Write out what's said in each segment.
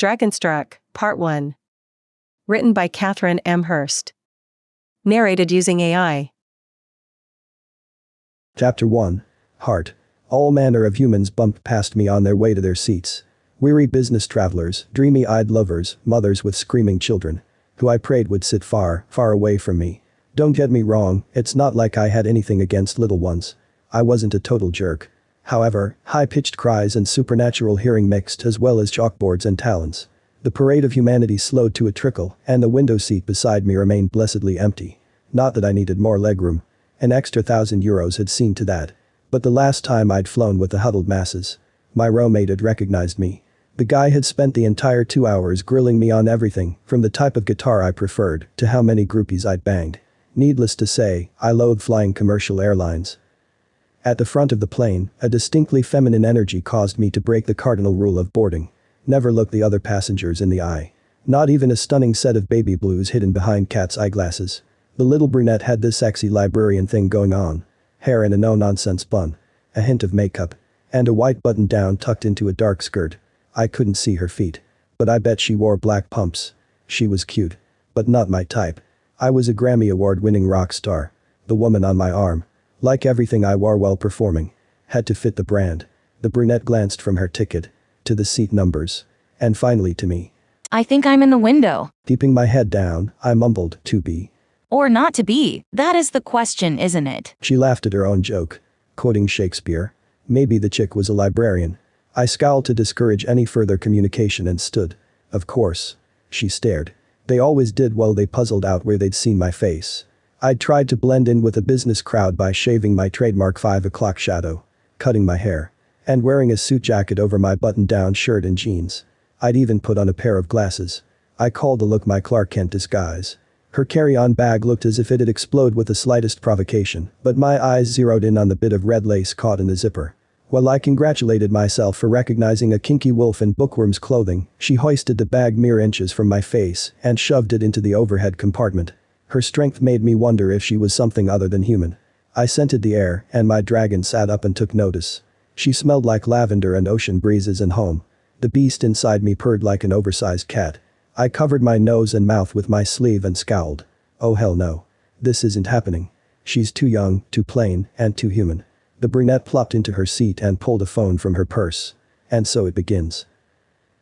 Dragonstruck, Part 1. Written by Kathryn M. Hearst. Narrated using AI. Chapter 1. Harte. All manner of humans bumped past me on their way to their seats. Weary business travelers, dreamy-eyed lovers, mothers with screaming children, who I prayed would sit far, far away from me. Don't get me wrong, it's not like I had anything against little ones. I wasn't a total jerk. However, high-pitched cries and supernatural hearing mixed as well as chalkboards and talons. The parade of humanity slowed to a trickle, and the window seat beside me remained blessedly empty. Not that I needed more legroom. An extra €1,000 had seen to that. But the last time I'd flown with the huddled masses, my roommate had recognized me. The guy had spent the entire 2 hours grilling me on everything, from the type of guitar I preferred, to how many groupies I'd banged. Needless to say, I loathe flying commercial airlines. At the front of the plane, a distinctly feminine energy caused me to break the cardinal rule of boarding. Never look the other passengers in the eye. Not even a stunning set of baby blues hidden behind cat's eyeglasses. The little brunette had this sexy librarian thing going on. Hair in a no-nonsense bun. A hint of makeup. And a white button-down tucked into a dark skirt. I couldn't see her feet. But I bet she wore black pumps. She was cute. But not my type. I was a Grammy Award-winning rock star. The woman on my arm, like everything I wore while performing, had to fit the brand. The brunette glanced from her ticket, to the seat numbers, and finally to me. I think I'm in the window. Keeping my head down, I mumbled, to be. Or not to be, that is the question, isn't it? She laughed at her own joke. Quoting Shakespeare. Maybe the chick was a librarian. I scowled to discourage any further communication and stood. Of course. She stared. They always did while they puzzled out where they'd seen my face. I'd tried to blend in with a business crowd by shaving my trademark 5 o'clock shadow, cutting my hair, and wearing a suit jacket over my button-down shirt and jeans. I'd even put on a pair of glasses. I called the look my Clark Kent disguise. Her carry-on bag looked as if it'd explode with the slightest provocation, but my eyes zeroed in on the bit of red lace caught in the zipper. While I congratulated myself for recognizing a kinky wolf in bookworm's clothing, she hoisted the bag mere inches from my face and shoved it into the overhead compartment. Her strength made me wonder if she was something other than human. I scented the air, and my dragon sat up and took notice. She smelled like lavender and ocean breezes and home. The beast inside me purred like an oversized cat. I covered my nose and mouth with my sleeve and scowled. Oh hell no. This isn't happening. She's too young, too plain, and too human. The brunette plopped into her seat and pulled a phone from her purse. And so it begins.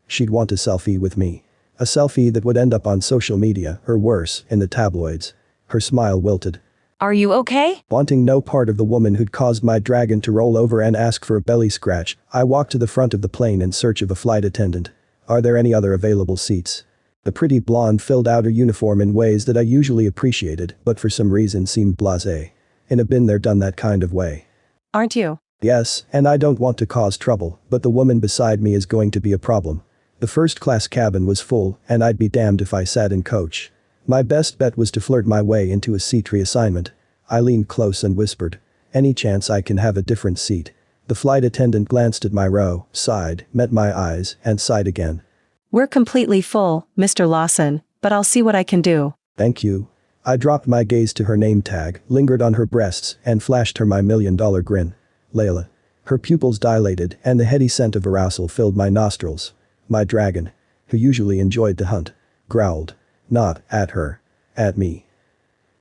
She'd want a selfie with me. A selfie that would end up on social media, or worse, in the tabloids. Her smile wilted. Are you okay? Wanting no part of the woman who'd caused my dragon to roll over and ask for a belly scratch, I walked to the front of the plane in search of a flight attendant. Are there any other available seats? The pretty blonde filled out her uniform in ways that I usually appreciated, but for some reason seemed blasé. In a been there done that kind of way. Aren't you? Yes, and I don't want to cause trouble, but the woman beside me is going to be a problem. The first-class cabin was full, and I'd be damned if I sat in coach. My best bet was to flirt my way into a seat reassignment. I leaned close and whispered. Any chance I can have a different seat? The flight attendant glanced at my row, sighed, met my eyes, and sighed again. We're completely full, Mr. Lawson, but I'll see what I can do. Thank you. I dropped my gaze to her name tag, lingered on her breasts, and flashed her my $1,000,000 grin. Layla. Her pupils dilated, and the heady scent of arousal filled my nostrils. My dragon, who usually enjoyed the hunt, growled. Not at her. At me.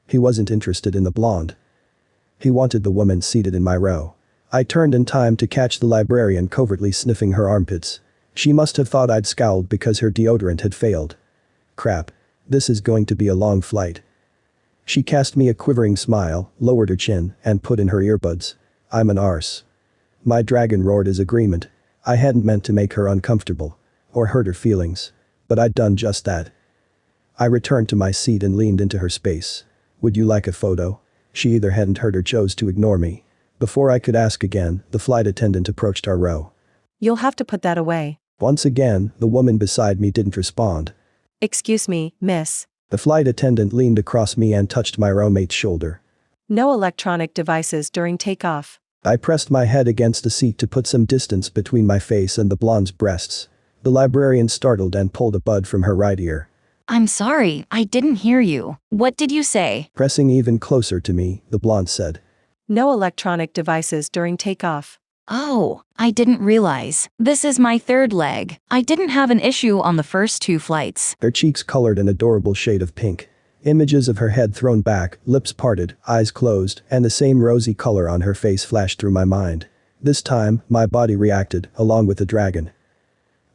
He wasn't interested in the blonde. He wanted the woman seated in my row. I turned in time to catch the librarian covertly sniffing her armpits. She must have thought I'd scowled because her deodorant had failed. Crap. This is going to be a long flight. She cast me a quivering smile, lowered her chin, and put in her earbuds. I'm an arse. My dragon roared his agreement. I hadn't meant to make her uncomfortable. Or hurt her feelings. But I'd done just that. I returned to my seat and leaned into her space. Would you like a photo? She either hadn't heard or chose to ignore me. Before I could ask again, the flight attendant approached our row. You'll have to put that away. Once again, the woman beside me didn't respond. Excuse me, miss. The flight attendant leaned across me and touched my roommate's shoulder. No electronic devices during takeoff. I pressed my head against the seat to put some distance between my face and the blonde's breasts. The librarian startled and pulled a bud from her right ear. I'm sorry, I didn't hear you. What did you say? Pressing even closer to me, the blonde said. No electronic devices during takeoff. Oh, I didn't realize. This is my third leg. I didn't have an issue on the first 2 flights. Her cheeks colored an adorable shade of pink. Images of her head thrown back, lips parted, eyes closed, and the same rosy color on her face flashed through my mind. This time, my body reacted, along with the dragon.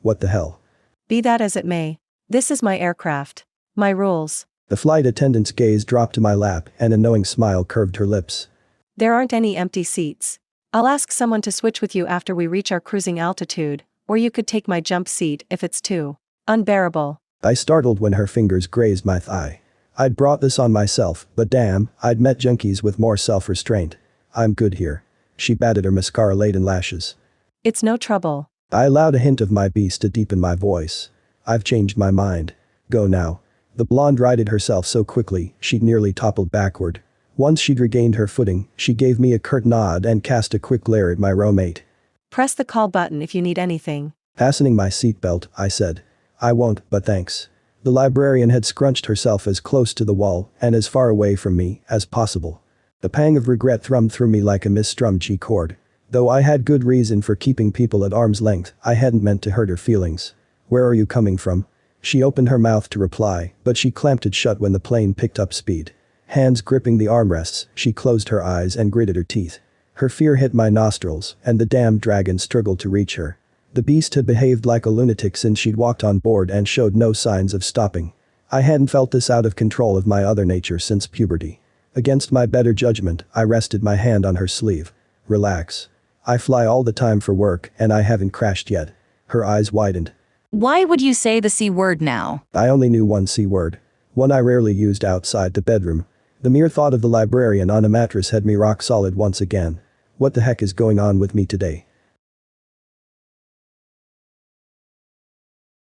What the hell? Be that as it may. This is my aircraft. My rules. The flight attendant's gaze dropped to my lap, and a knowing smile curved her lips. There aren't any empty seats. I'll ask someone to switch with you after we reach our cruising altitude, or you could take my jump seat if it's too unbearable. I startled when her fingers grazed my thigh. I'd brought this on myself, but damn, I'd met junkies with more self-restraint. I'm good here. She batted her mascara-laden lashes. It's no trouble. I allowed a hint of my beast to deepen my voice. I've changed my mind. Go now. The blonde righted herself so quickly, she'd nearly toppled backward. Once she'd regained her footing, she gave me a curt nod and cast a quick glare at my roommate. Press the call button if you need anything. Fastening my seatbelt, I said. I won't, but thanks. The librarian had scrunched herself as close to the wall and as far away from me as possible. The pang of regret thrummed through me like a misstrummed G chord. Though I had good reason for keeping people at arm's length, I hadn't meant to hurt her feelings. Where are you coming from? She opened her mouth to reply, but she clamped it shut when the plane picked up speed. Hands gripping the armrests, she closed her eyes and gritted her teeth. Her fear hit my nostrils, and the damned dragon struggled to reach her. The beast had behaved like a lunatic since she'd walked on board and showed no signs of stopping. I hadn't felt this out of control of my other nature since puberty. Against my better judgment, I rested my hand on her sleeve. Relax. I fly all the time for work, and I haven't crashed yet. Her eyes widened. Why would you say the C word now? I only knew one C word. One I rarely used outside the bedroom. The mere thought of the librarian on a mattress had me rock solid once again. What the heck is going on with me today?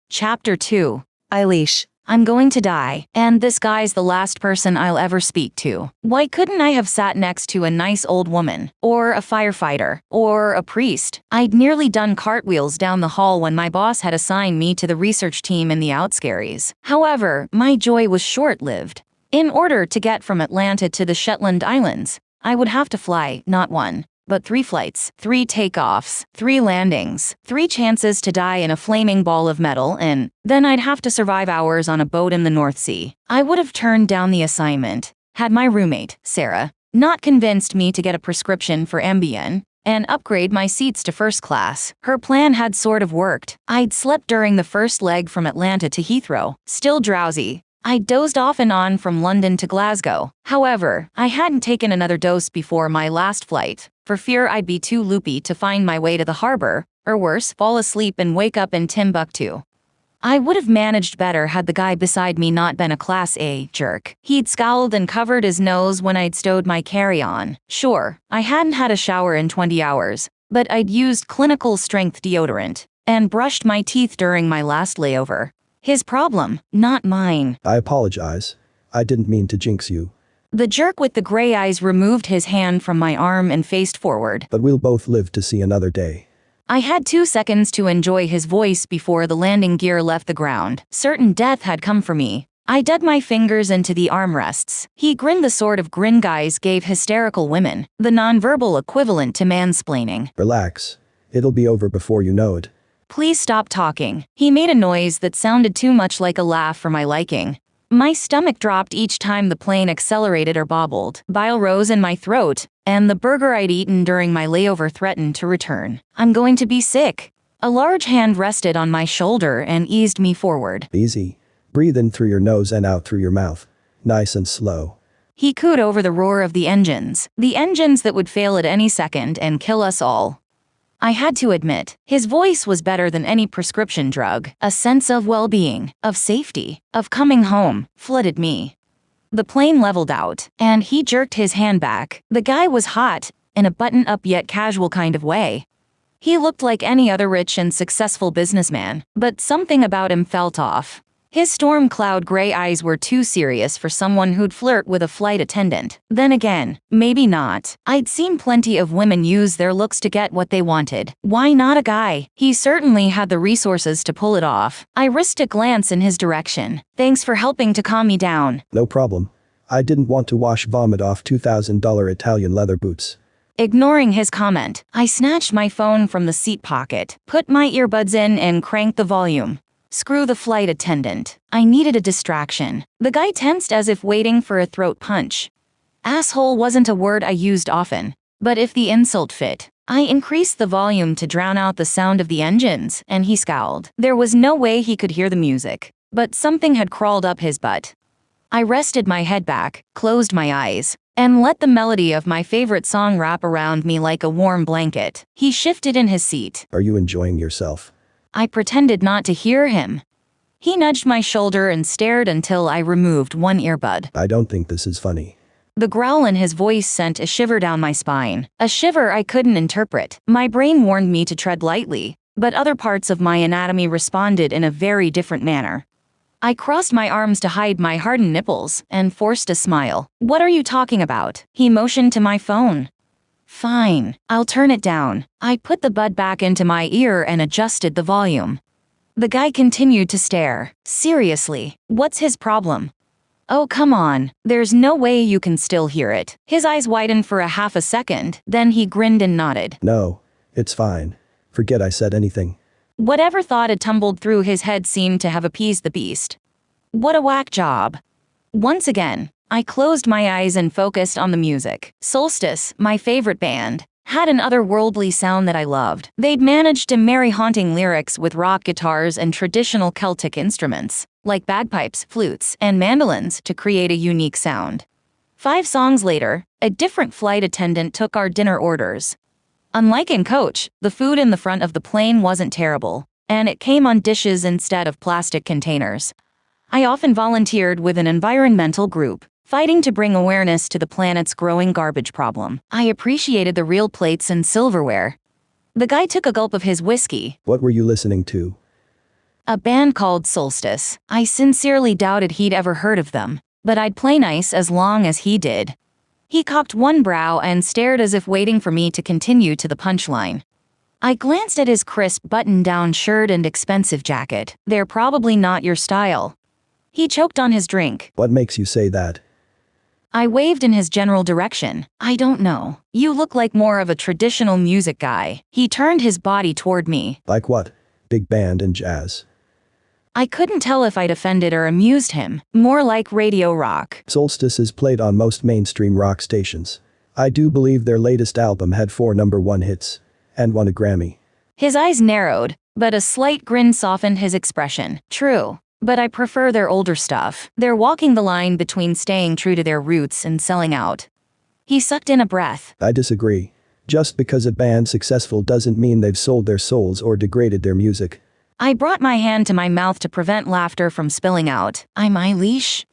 Chapter 2. Eilís. I'm going to die, and this guy's the last person I'll ever speak to. Why couldn't I have sat next to a nice old woman, or a firefighter, or a priest? I'd nearly done cartwheels down the hall when my boss had assigned me to the research team in the Skerries. However, my joy was short-lived. In order to get from Atlanta to the Shetland Islands, I would have to fly, not 1, but 3 flights, 3 takeoffs, 3 landings, 3 chances to die in a flaming ball of metal, and then I'd have to survive hours on a boat in the North Sea. I would have turned down the assignment had my roommate, Sarah, not convinced me to get a prescription for Ambien and upgrade my seats to first class. Her plan had sort of worked. I'd slept during the first leg from Atlanta to Heathrow, still drowsy. I dozed off and on from London to Glasgow. However, I hadn't taken another dose before my last flight, for fear I'd be too loopy to find my way to the harbor, or worse, fall asleep and wake up in Timbuktu. I would have managed better had the guy beside me not been a Class A jerk. He'd scowled and covered his nose when I'd stowed my carry-on. Sure, I hadn't had a shower in 20 hours, but I'd used clinical strength deodorant and brushed my teeth during my last layover. His problem, not mine. I apologize. I didn't mean to jinx you. The jerk with the gray eyes removed his hand from my arm and faced forward. But we'll both live to see another day. I had 2 seconds to enjoy his voice before the landing gear left the ground. Certain death had come for me. I dug my fingers into the armrests. He grinned the sort of grin guys gave hysterical women, the nonverbal equivalent to mansplaining. Relax. It'll be over before you know it. Please stop talking. He made a noise that sounded too much like a laugh for my liking. My stomach dropped each time the plane accelerated or bobbled. Bile rose in my throat, and the burger I'd eaten during my layover threatened to return. I'm going to be sick. A large hand rested on my shoulder and eased me forward. Easy. Breathe in through your nose and out through your mouth. Nice and slow. He cooed over the roar of the engines that would fail at any second and kill us all. I had to admit, his voice was better than any prescription drug. A sense of well-being, of safety, of coming home, flooded me. The plane leveled out, and he jerked his hand back. The guy was hot, in a button-up yet casual kind of way. He looked like any other rich and successful businessman, but something about him felt off. His storm cloud gray eyes were too serious for someone who'd flirt with a flight attendant. Then again, maybe not. I'd seen plenty of women use their looks to get what they wanted. Why not a guy? He certainly had the resources to pull it off. I risked a glance in his direction. Thanks for helping to calm me down. No problem. I didn't want to wash vomit off $2,000 Italian leather boots. Ignoring his comment, I snatched my phone from the seat pocket, put my earbuds in and cranked the volume. Screw the flight attendant. I needed a distraction. The guy tensed as if waiting for a throat punch. Asshole wasn't a word I used often, but if the insult fit, I increased the volume to drown out the sound of the engines, and he scowled. There was no way he could hear the music, but something had crawled up his butt. I rested my head back, closed my eyes, and let the melody of my favorite song wrap around me like a warm blanket. He shifted in his seat. Are you enjoying yourself? I pretended not to hear him. He nudged my shoulder and stared until I removed one earbud. I don't think this is funny. The growl in his voice sent a shiver down my spine. A shiver I couldn't interpret. My brain warned me to tread lightly, but other parts of my anatomy responded in a very different manner. I crossed my arms to hide my hardened nipples and forced a smile. What are you talking about? He motioned to my phone. Fine, I'll turn it down. I put the bud back into my ear and adjusted the volume. The guy continued to stare. Seriously, what's his problem? Oh, come on. There's no way you can still hear it. His eyes widened for a half a second, then he grinned and nodded. No, it's fine. Forget I said anything. Whatever thought had tumbled through his head seemed to have appeased the beast. What a whack job. Once again, I closed my eyes and focused on the music. Solstice, my favorite band, had an otherworldly sound that I loved. They'd managed to marry haunting lyrics with rock guitars and traditional Celtic instruments, like bagpipes, flutes, and mandolins, to create a unique sound. 5 songs later, a different flight attendant took our dinner orders. Unlike in Coach, the food in the front of the plane wasn't terrible, and it came on dishes instead of plastic containers. I often volunteered with an environmental group, fighting to bring awareness to the planet's growing garbage problem. I appreciated the real plates and silverware. The guy took a gulp of his whiskey. What were you listening to? A band called Solstice. I sincerely doubted he'd ever heard of them, but I'd play nice as long as he did. He cocked one brow and stared as if waiting for me to continue to the punchline. I glanced at his crisp button-down shirt and expensive jacket. They're probably not your style. He choked on his drink. What makes you say that? I waved in his general direction. I don't know. You look like more of a traditional music guy. He turned his body toward me. Like what? Big band and jazz. I couldn't tell if I'd offended or amused him. More like radio rock. Solstice is played on most mainstream rock stations. I do believe their latest album had 4 #1 hits. And won a Grammy. His eyes narrowed, but a slight grin softened his expression. True. But I prefer their older stuff. They're walking the line between staying true to their roots and selling out. He sucked in a breath. I disagree. Just because a band's successful doesn't mean they've sold their souls or degraded their music. I brought my hand to my mouth to prevent laughter from spilling out. I'm Eilís.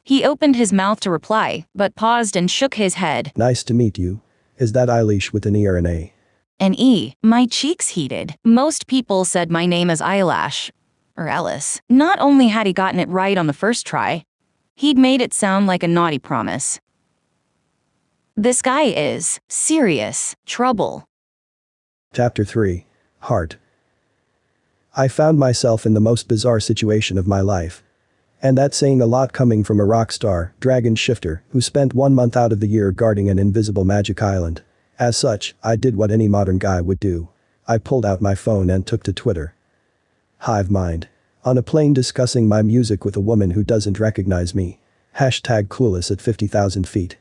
He opened his mouth to reply, but paused and shook his head. Nice to meet you. Is that Eilís with an E or an A? An E. My cheeks heated. Most people said my name is Eilís. Or Ellis. Not only had he gotten it right on the first try, he'd made it sound like a naughty promise. This guy is serious trouble. Chapter 3. Harte. I found myself in the most bizarre situation of my life. And that's saying a lot coming from a rock star, dragon shifter, who spent 1 month out of the year guarding an invisible magic island. As such, I did what any modern guy would do. I pulled out my phone and took to Twitter. Hive mind. On a plane discussing my music with a woman who doesn't recognize me. Hashtag clueless at 50,000 feet.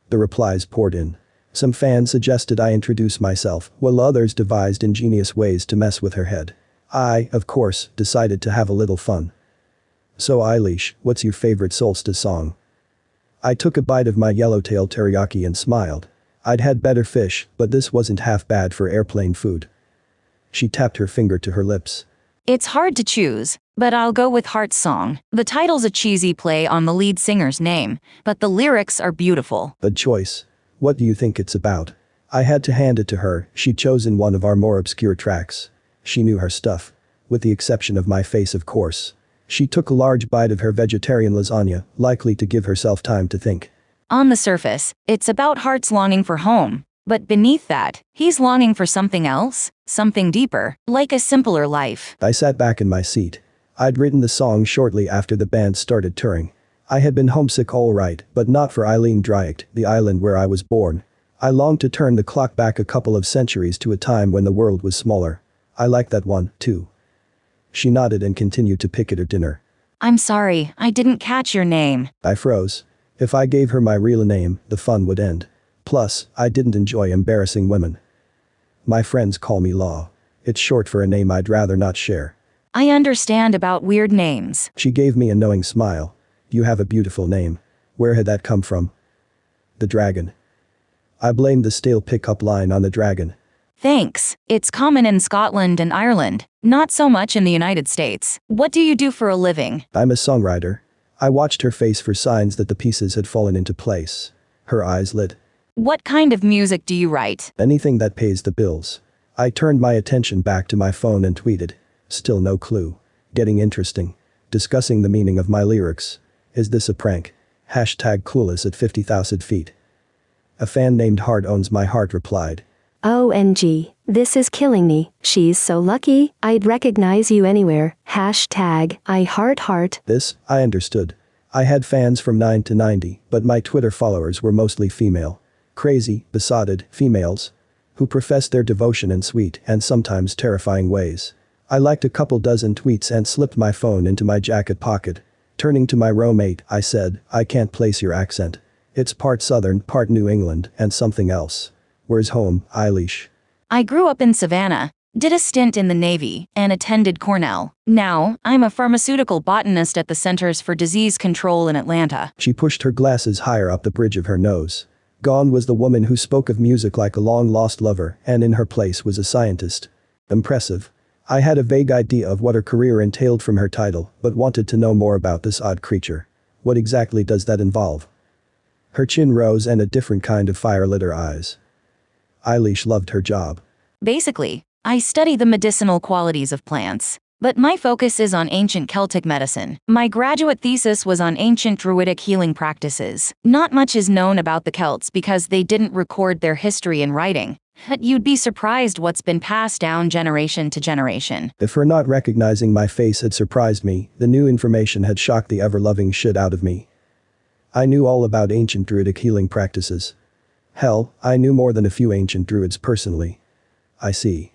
The replies poured in. Some fans suggested I introduce myself, while others devised ingenious ways to mess with her head. I, of course, decided to have a little fun. So Eilís, what's your favorite Solstice song? I took a bite of my yellowtail teriyaki and smiled. I'd had better fish, but this wasn't half bad for airplane food. She tapped her finger to her lips. It's hard to choose, but I'll go with Harte's song. The title's a cheesy play on the lead singer's name, but the lyrics are beautiful. Good choice. What do you think it's about? I had to hand it to her. She'd chosen one of our more obscure tracks. She knew her stuff. With the exception of my face, of course. She took a large bite of her vegetarian lasagna, likely to give herself time to think. On the surface, it's about Harte's longing for home. But beneath that, he's longing for something else, something deeper, like a simpler life. I sat back in my seat. I'd written the song shortly after the band started touring. I had been homesick all right, but not for Eileen Dragonstruck, the island where I was born. I longed to turn the clock back a couple of centuries to a time when the world was smaller. I like that one, too. She nodded and continued to pick at her dinner. I'm sorry, I didn't catch your name. I froze. If I gave her my real name, the fun would end. Plus, I didn't enjoy embarrassing women. My friends call me Law. It's short for a name I'd rather not share. I understand about weird names. She gave me a knowing smile. You have a beautiful name. Where had that come from? The dragon. I blamed the stale pickup line on the dragon. Thanks. It's common in Scotland and Ireland, not so much in the United States. What do you do for a living? I'm a songwriter. I watched her face for signs that the pieces had fallen into place. Her eyes lit. What kind of music do you write? Anything that pays the bills. I turned my attention back to my phone and tweeted. Still no clue. Getting interesting. Discussing the meaning of my lyrics. Is this a prank? Hashtag clueless at 50,000 feet. A fan named Harte owns my heart replied. OMG, this is killing me. She's so lucky, I'd recognize you anywhere. Hashtag I heart. This, I understood. I had fans from 9 to 90, but my Twitter followers were mostly female. Crazy, besotted, females. Who professed their devotion in sweet and sometimes terrifying ways. I liked a couple dozen tweets and slipped my phone into my jacket pocket. Turning to my roommate, I said, I can't place your accent. It's part Southern, part New England, and something else. Where's home, Eilís? I grew up in Savannah, did a stint in the Navy, and attended Cornell. Now, I'm a pharmaceutical botanist at the Centers for Disease Control in Atlanta. She pushed her glasses higher up the bridge of her nose. Gone was the woman who spoke of music like a long-lost lover, and in her place was a scientist. Impressive. I had a vague idea of what her career entailed from her title, but wanted to know more about this odd creature. What exactly does that involve? Her chin rose and a different kind of fire lit her eyes. Eilís loved her job. Basically, I study the medicinal qualities of plants. But my focus is on ancient Celtic medicine. My graduate thesis was on ancient druidic healing practices. Not much is known about the Celts because they didn't record their history in writing. But you'd be surprised what's been passed down generation to generation. If her not recognizing my face had surprised me, the new information had shocked the ever-loving shit out of me. I knew all about ancient druidic healing practices. Hell, I knew more than a few ancient druids personally. I see.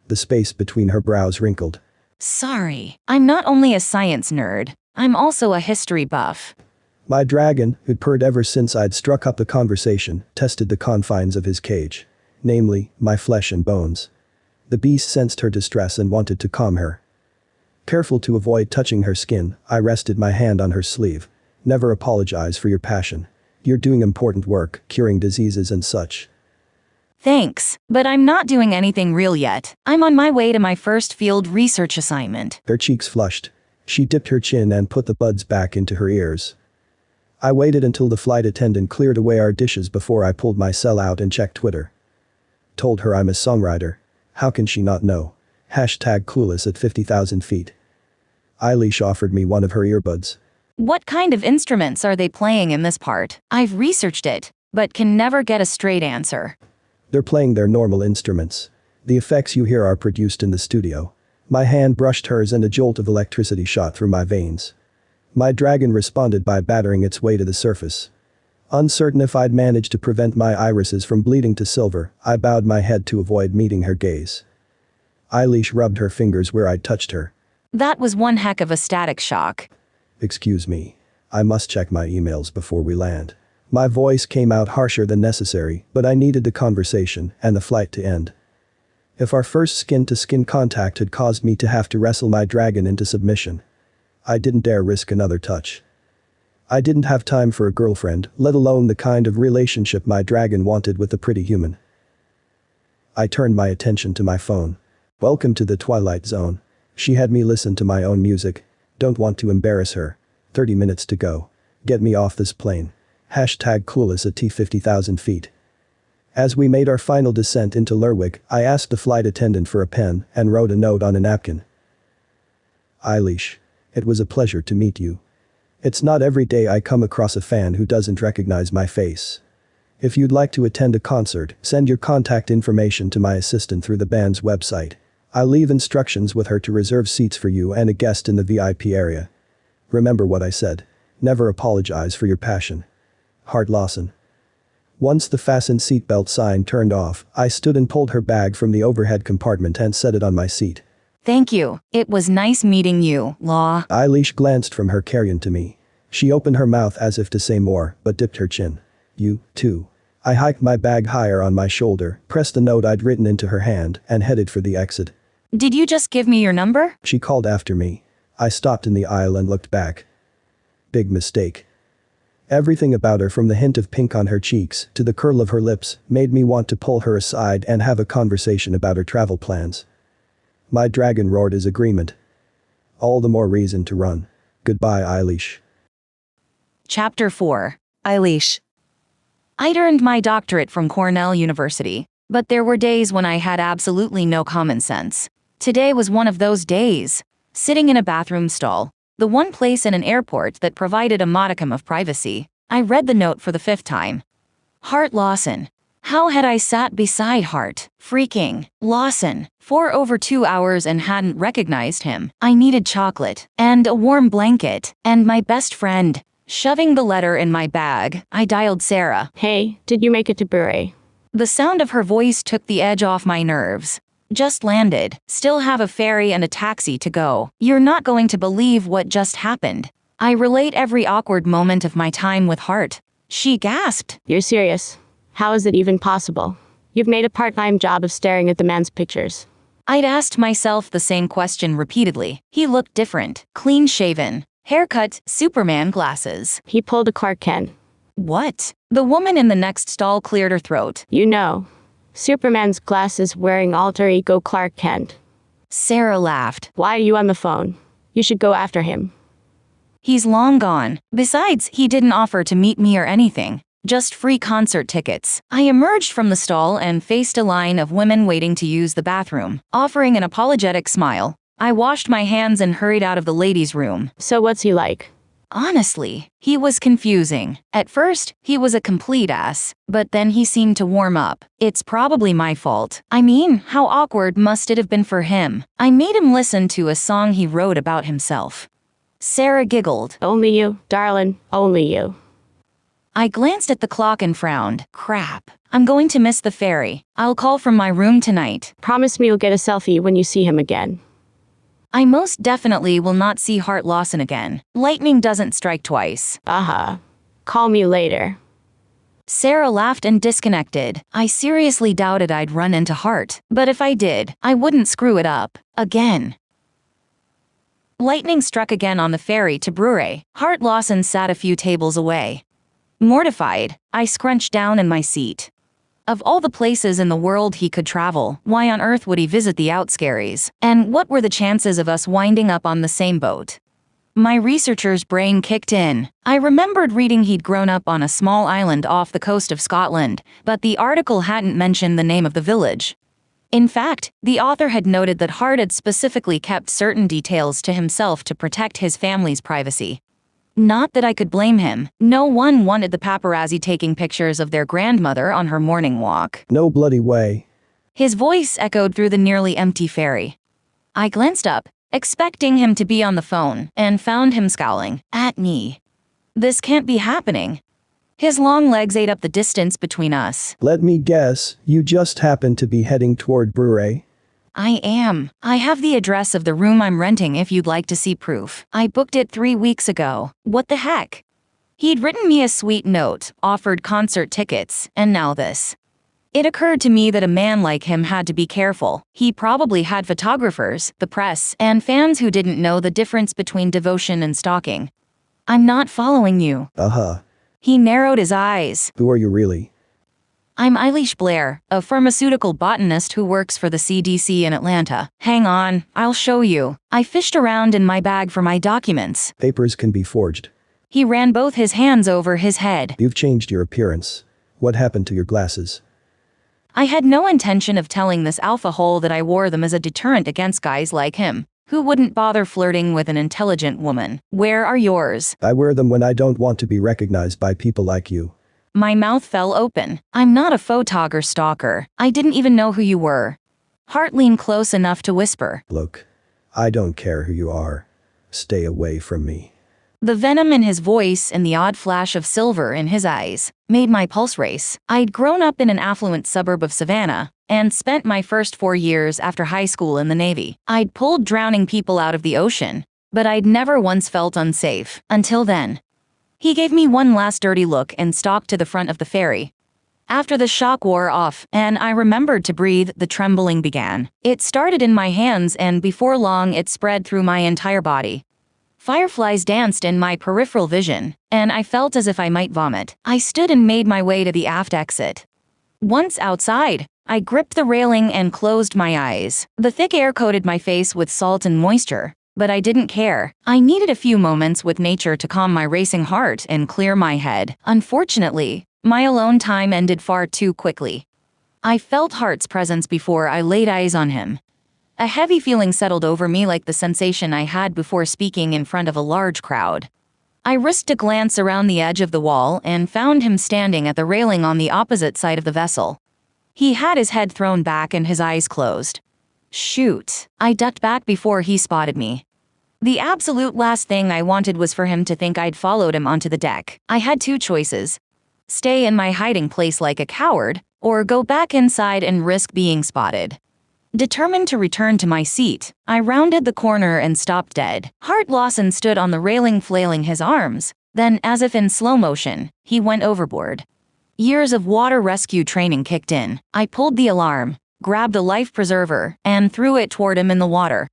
The space between her brows wrinkled. Sorry, I'm not only a science nerd, I'm also a history buff. My dragon, who'd purred ever since I'd struck up the conversation, tested the confines of his cage. Namely, my flesh and bones. The beast sensed her distress and wanted to calm her. Careful to avoid touching her skin, I rested my hand on her sleeve. Never apologize for your passion. You're doing important work, curing diseases and such. Thanks, but I'm not doing anything real yet. I'm on my way to my first field research assignment. Her cheeks flushed. She dipped her chin and put the buds back into her ears. I waited until the flight attendant cleared away our dishes before I pulled my cell out and checked Twitter. Told her I'm a songwriter. How can she not know? Hashtag clueless at 50,000 feet. Eilís offered me one of her earbuds. What kind of instruments are they playing in this part? I've researched it, but can never get a straight answer. They're playing their normal instruments. The effects you hear are produced in the studio. My hand brushed hers and a jolt of electricity shot through my veins. My dragon responded by battering its way to the surface. Uncertain if I'd manage to prevent my irises from bleeding to silver, I bowed my head to avoid meeting her gaze. Eilís rubbed her fingers where I'd touched her. That was one heck of a static shock. Excuse me. I must check my emails before we land. My voice came out harsher than necessary, but I needed the conversation and the flight to end. If our first skin-to-skin contact had caused me to have to wrestle my dragon into submission, I didn't dare risk another touch. I didn't have time for a girlfriend, let alone the kind of relationship my dragon wanted with a pretty human. I turned my attention to my phone. Welcome to the Twilight Zone. She had me listen to my own music. Don't want to embarrass her. 30 minutes to go. Get me off this plane. Hashtag clueless at 50,000 feet. As we made our final descent into Lerwick, I asked the flight attendant for a pen and wrote a note on a napkin. Eilís. It was a pleasure to meet you. It's not every day I come across a fan who doesn't recognize my face. If you'd like to attend a concert, send your contact information to my assistant through the band's website. I'll leave instructions with her to reserve seats for you and a guest in the VIP area. Remember what I said. Never apologize for your passion. Harte Lawson. Once the fastened seatbelt sign turned off, I stood and pulled her bag from the overhead compartment and set it on my seat. Thank you. It was nice meeting you, Law. Eilís glanced from her carrion to me. She opened her mouth as if to say more, but dipped her chin. You, too. I hiked my bag higher on my shoulder, pressed the note I'd written into her hand, and headed for the exit. Did you just give me your number? She called after me. I stopped in the aisle and looked back. Big mistake. Everything about her, from the hint of pink on her cheeks to the curl of her lips, made me want to pull her aside and have a conversation about her travel plans. My dragon roared his agreement. All the more reason to run. Goodbye, Eilís. Chapter 4. Eilís. I'd earned my doctorate from Cornell University, but there were days when I had absolutely no common sense. Today was one of those days. Sitting in a bathroom stall, the one place in an airport that provided a modicum of privacy, I read the note for the 5th time. Harte Lawson. How had I sat beside Harte, freaking Lawson, for over 2 hours and hadn't recognized him? I needed chocolate, and a warm blanket, and my best friend. Shoving the letter in my bag, I dialed Sarah. Hey, did you make it to Bury? The sound of her voice took the edge off my nerves. Just landed, still have a ferry and a taxi to go. You're not going to believe what just happened. I relate every awkward moment of my time with Harte. She gasped. You're serious? How is it even possible? You've made a part-time job of staring at the man's pictures. I'd asked myself the same question repeatedly. He looked different, clean-shaven, haircut, Superman glasses. He pulled a Clark Kent. What? The woman in the next stall cleared her throat. You know, Superman's glasses wearing alter ego Clark Kent. Sarah laughed. Why are you on the phone? You should go after him. He's long gone. Besides, he didn't offer to meet me or anything. Just free concert tickets. I emerged from the stall and faced a line of women waiting to use the bathroom, offering an apologetic smile. I washed my hands and hurried out of the ladies' room. So what's he like? Honestly, he was confusing. At first, he was a complete ass, but then he seemed to warm up. It's probably my fault. I mean, how awkward must it have been for him? I made him listen to a song he wrote about himself. Sarah giggled. Only you, darling, only you. I glanced at the clock and frowned. Crap. I'm going to miss the ferry. I'll call from my room tonight. Promise me you'll get a selfie when you see him again. I most definitely will not see Harte Lawson again. Lightning doesn't strike twice. Call me later. Sarah laughed and disconnected. I seriously doubted I'd run into Harte, but if I did, I wouldn't screw it up. Again. Lightning struck again on the ferry to Bury. Harte Lawson sat a few tables away. Mortified, I scrunched down in my seat. Of all the places in the world he could travel, why on earth would he visit the Skerries? And what were the chances of us winding up on the same boat? My researcher's brain kicked in. I remembered reading he'd grown up on a small island off the coast of Scotland, but the article hadn't mentioned the name of the village. In fact, the author had noted that Harte had specifically kept certain details to himself to protect his family's privacy. Not that I could blame him. No one wanted the paparazzi taking pictures of their grandmother on her morning walk. No bloody way. His voice echoed through the nearly empty ferry. I glanced up, expecting him to be on the phone, and found him scowling at me. This can't be happening. His long legs ate up the distance between us. Let me guess, you just happen to be heading toward Bury? I am. I have the address of the room I'm renting if you'd like to see proof. I booked it 3 weeks ago. What the heck? He'd written me a sweet note, offered concert tickets, and now this. It occurred to me that a man like him had to be careful. He probably had photographers, the press, and fans who didn't know the difference between devotion and stalking. I'm not following you. He narrowed his eyes. Who are you really? I'm Eilís Blair, a pharmaceutical botanist who works for the CDC in Atlanta. Hang on, I'll show you. I fished around in my bag for my documents. Papers can be forged. He ran both his hands over his head. You've changed your appearance. What happened to your glasses? I had no intention of telling this alpha hole that I wore them as a deterrent against guys like him, who wouldn't bother flirting with an intelligent woman. Where are yours? I wear them when I don't want to be recognized by people like you. My mouth fell open. I'm not a photog or stalker. I didn't even know who you were. Harte leaned close enough to whisper. Look, I don't care who you are. Stay away from me. The venom in his voice and the odd flash of silver in his eyes made my pulse race. I'd grown up in an affluent suburb of Savannah and spent my first 4 years after high school in the Navy. I'd pulled drowning people out of the ocean, but I'd never once felt unsafe until then. He gave me one last dirty look and stalked to the front of the ferry. After the shock wore off and I remembered to breathe, the trembling began. It started in my hands and before long it spread through my entire body. Fireflies danced in my peripheral vision, and I felt as if I might vomit. I stood and made my way to the aft exit. Once outside, I gripped the railing and closed my eyes. The thick air coated my face with salt and moisture, but I didn't care. I needed a few moments with nature to calm my racing heart and clear my head. Unfortunately, my alone time ended far too quickly. I felt Harte's presence before I laid eyes on him. A heavy feeling settled over me like the sensation I had before speaking in front of a large crowd. I risked a glance around the edge of the wall and found him standing at the railing on the opposite side of the vessel. He had his head thrown back and his eyes closed. Shoot. I ducked back before he spotted me. The absolute last thing I wanted was for him to think I'd followed him onto the deck. I had two choices: stay in my hiding place like a coward, or go back inside and risk being spotted. Determined to return to my seat, I rounded the corner and stopped dead. Harte Lawson stood on the railing flailing his arms. Then, as if in slow motion, he went overboard. Years of water rescue training kicked in. I pulled the alarm, grabbed the life preserver, and threw it toward him in the water.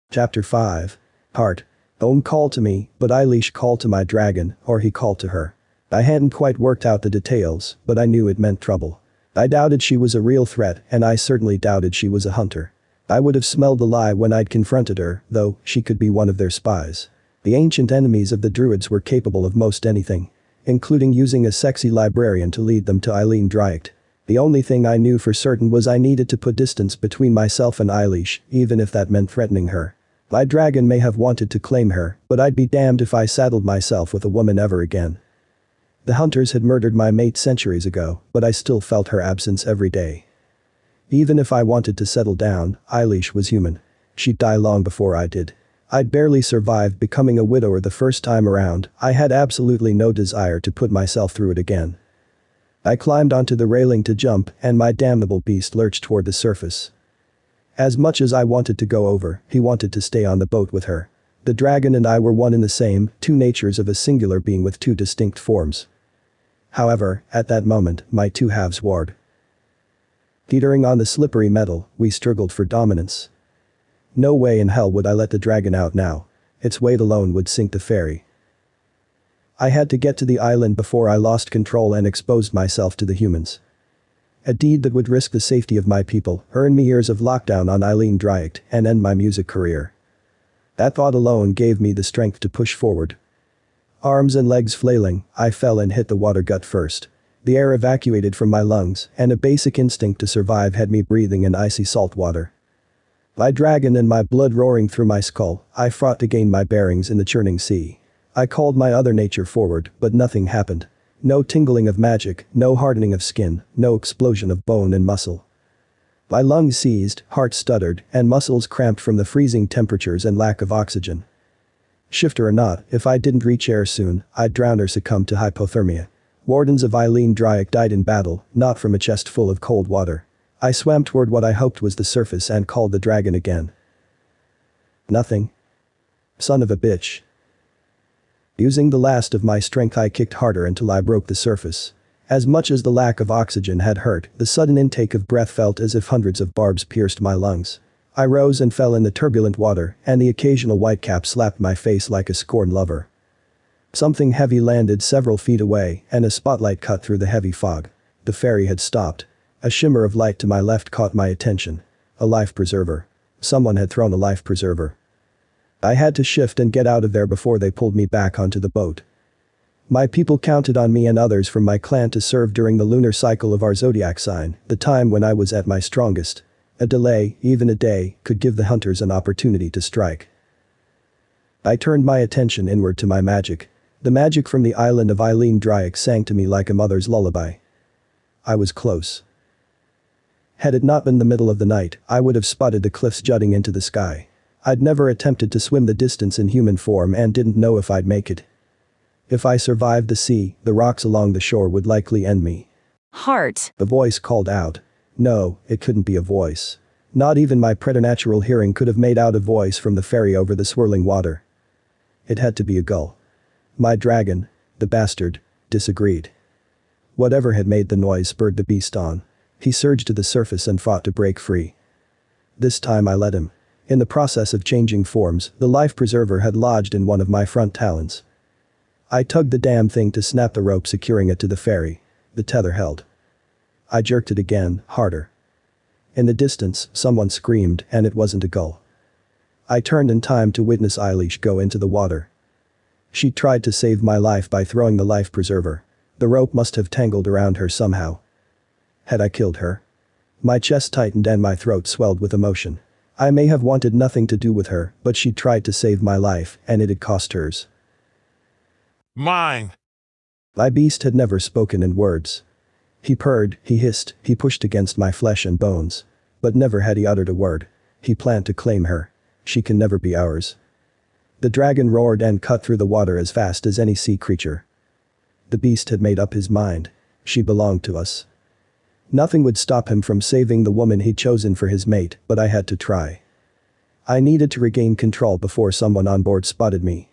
Chapter 5. Harte. Ohm called to me, but Eilís called to my dragon, or he called to her. I hadn't quite worked out the details, but I knew it meant trouble. I doubted she was a real threat, and I certainly doubted she was a hunter. I would have smelled the lie when I'd confronted her, though she could be one of their spies. The ancient enemies of the druids were capable of most anything, including using a sexy librarian to lead them to Eilís Blair. The only thing I knew for certain was I needed to put distance between myself and Eilís, even if that meant threatening her. My dragon may have wanted to claim her, but I'd be damned if I saddled myself with a woman ever again. The hunters had murdered my mate centuries ago, but I still felt her absence every day. Even if I wanted to settle down, Eilís was human. She'd die long before I did. I'd barely survived becoming a widower the first time around. I had absolutely no desire to put myself through it again. I climbed onto the railing to jump, and my damnable beast lurched toward the surface. As much as I wanted to go over, he wanted to stay on the boat with her. The dragon and I were one and the same, two natures of a singular being with two distinct forms. However, at that moment, my two halves warred. Teetering on the slippery metal, we struggled for dominance. No way in hell would I let the dragon out now. Its weight alone would sink the ferry. I had to get to the island before I lost control and exposed myself to the humans. A deed that would risk the safety of my people, earn me years of lockdown on Eilís Blair, and end my music career. That thought alone gave me the strength to push forward. Arms and legs flailing, I fell and hit the water gut first. The air evacuated from my lungs, and a basic instinct to survive had me breathing in icy salt water. My dragon and my blood roaring through my skull, I fought to gain my bearings in the churning sea. I called my other nature forward, but nothing happened. No tingling of magic, no hardening of skin, no explosion of bone and muscle. My lungs seized, heart stuttered, and muscles cramped from the freezing temperatures and lack of oxygen. Shifter or not, if I didn't reach air soon, I'd drown or succumb to hypothermia. Wardens of Eilís Blair died in battle, not from a chest full of cold water. I swam toward what I hoped was the surface and called the dragon again. Nothing. Son of a bitch. Using the last of my strength, I kicked harder until I broke the surface. As much as the lack of oxygen had hurt, the sudden intake of breath felt as if hundreds of barbs pierced my lungs. I rose and fell in the turbulent water, and the occasional whitecap slapped my face like a scorned lover. Something heavy landed several feet away, and a spotlight cut through the heavy fog. The ferry had stopped. A shimmer of light to my left caught my attention. A life preserver. Someone had thrown a life preserver. I had to shift and get out of there before they pulled me back onto the boat. My people counted on me and others from my clan to serve during the lunar cycle of our zodiac sign, the time when I was at my strongest. A delay, even a day, could give the hunters an opportunity to strike. I turned my attention inward to my magic. The magic from the island of Eilís Blair sang to me like a mother's lullaby. I was close. Had it not been the middle of the night, I would have spotted the cliffs jutting into the sky. I'd never attempted to swim the distance in human form and didn't know if I'd make it. If I survived the sea, the rocks along the shore would likely end me. Harte. The voice called out. No, it couldn't be a voice. Not even my preternatural hearing could have made out a voice from the ferry over the swirling water. It had to be a gull. My dragon, the bastard, disagreed. Whatever had made the noise spurred the beast on. He surged to the surface and fought to break free. This time I let him. In the process of changing forms, the life preserver had lodged in one of my front talons. I tugged the damn thing to snap the rope securing it to the ferry. The tether held. I jerked it again, harder. In the distance, someone screamed, and it wasn't a gull. I turned in time to witness Eilís go into the water. She tried to save my life by throwing the life preserver. The rope must have tangled around her somehow. Had I killed her? My chest tightened and my throat swelled with emotion. I may have wanted nothing to do with her, but she tried to save my life, and it had cost hers. Mine. My beast had never spoken in words. He purred, he hissed, he pushed against my flesh and bones. But never had he uttered a word. He planned to claim her. She can never be ours. The dragon roared and cut through the water as fast as any sea creature. The beast had made up his mind. She belonged to us. Nothing would stop him from saving the woman he'd chosen for his mate, but I had to try. I needed to regain control before someone on board spotted me.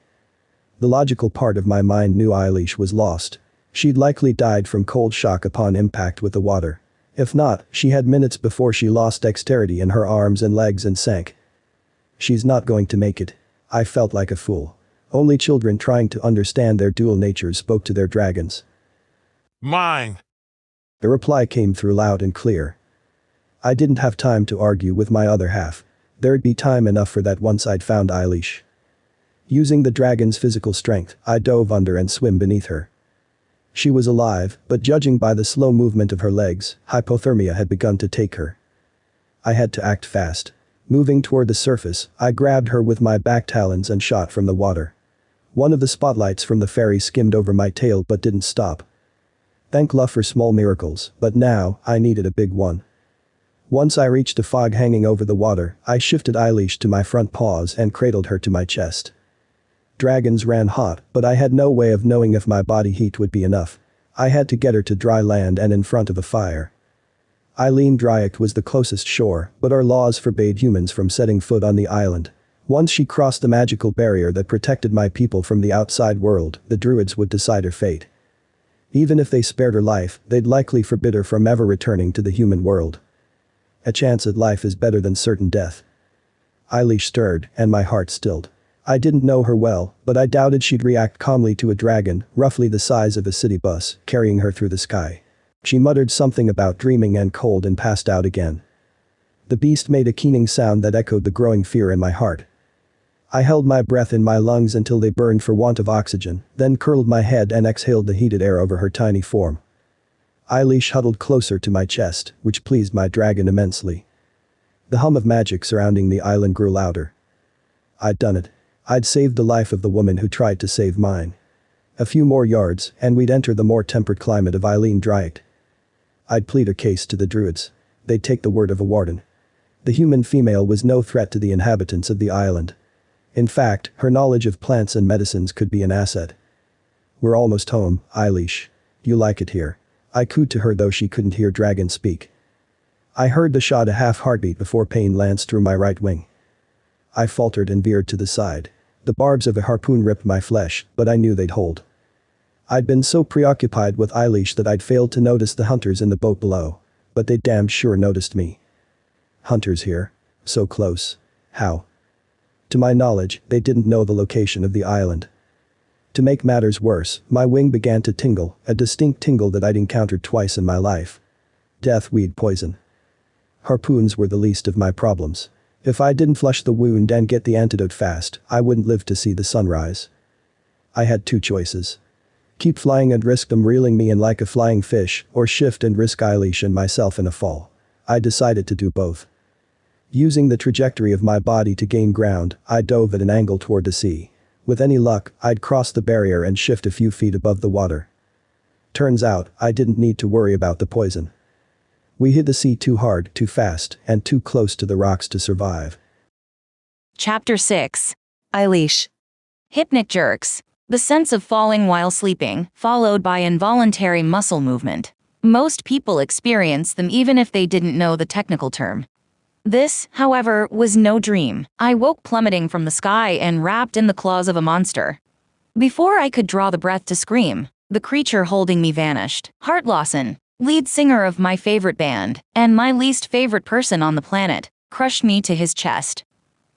The logical part of my mind knew Eilís was lost. She'd likely died from cold shock upon impact with the water. If not, she had minutes before she lost dexterity in her arms and legs and sank. She's not going to make it. I felt like a fool. Only children trying to understand their dual natures spoke to their dragons. Mine. The reply came through loud and clear. I didn't have time to argue with my other half. There'd be time enough for that once I'd found Eilís. Using the dragon's physical strength, I dove under and swam beneath her. She was alive, but judging by the slow movement of her legs, hypothermia had begun to take her. I had to act fast. Moving toward the surface, I grabbed her with my back talons and shot from the water. One of the spotlights from the ferry skimmed over my tail but didn't stop. Thank Allah for small miracles, but now, I needed a big one. Once I reached a fog hanging over the water, I shifted Eilís to my front paws and cradled her to my chest. Dragons ran hot, but I had no way of knowing if my body heat would be enough. I had to get her to dry land and in front of a fire. Eilís Blair was the closest shore, but our laws forbade humans from setting foot on the island. Once she crossed the magical barrier that protected my people from the outside world, the druids would decide her fate. Even if they spared her life, they'd likely forbid her from ever returning to the human world. A chance at life is better than certain death. Eilís stirred, and my heart stilled. I didn't know her well, but I doubted she'd react calmly to a dragon, roughly the size of a city bus, carrying her through the sky. She muttered something about dreaming and cold and passed out again. The beast made a keening sound that echoed the growing fear in my heart. I held my breath in my lungs until they burned for want of oxygen, then curled my head and exhaled the heated air over her tiny form. Eilís huddled closer to my chest, which pleased my dragon immensely. The hum of magic surrounding the island grew louder. I'd done it. I'd saved the life of the woman who tried to save mine. A few more yards, and we'd enter the more temperate climate of Eilís Blair. I'd plead her case to the druids. They'd take the word of a warden. The human female was no threat to the inhabitants of the island. In fact, her knowledge of plants and medicines could be an asset. We're almost home, Eilís. You like it here. I cooed to her though she couldn't hear dragon speak. I heard the shot a half heartbeat before pain lanced through my right wing. I faltered and veered to the side. The barbs of a harpoon ripped my flesh, but I knew they'd hold. I'd been so preoccupied with Eilís that I'd failed to notice the hunters in the boat below. But they damned sure noticed me. Hunters here? So close. How? To my knowledge, they didn't know the location of the island. To make matters worse, my wing began to tingle, a distinct tingle that I'd encountered twice in my life. Death weed poison. Harpoons were the least of my problems. If I didn't flush the wound and get the antidote fast, I wouldn't live to see the sunrise. I had two choices. Keep flying and risk them reeling me in like a flying fish, or shift and risk Eilís and myself in a fall. I decided to do both. Using the trajectory of my body to gain ground, I dove at an angle toward the sea. With any luck, I'd cross the barrier and shift a few feet above the water. Turns out, I didn't need to worry about the poison. We hit the sea too hard, too fast, and too close to the rocks to survive. Chapter 6. Eilís. Hypnic jerks. The sense of falling while sleeping, followed by involuntary muscle movement. Most people experience them even if they didn't know the technical term. This, however, was no dream. I woke plummeting from the sky and wrapped in the claws of a monster. Before I could draw the breath to scream, the creature holding me vanished. Harte Lawson, lead singer of my favorite band, and my least favorite person on the planet, crushed me to his chest.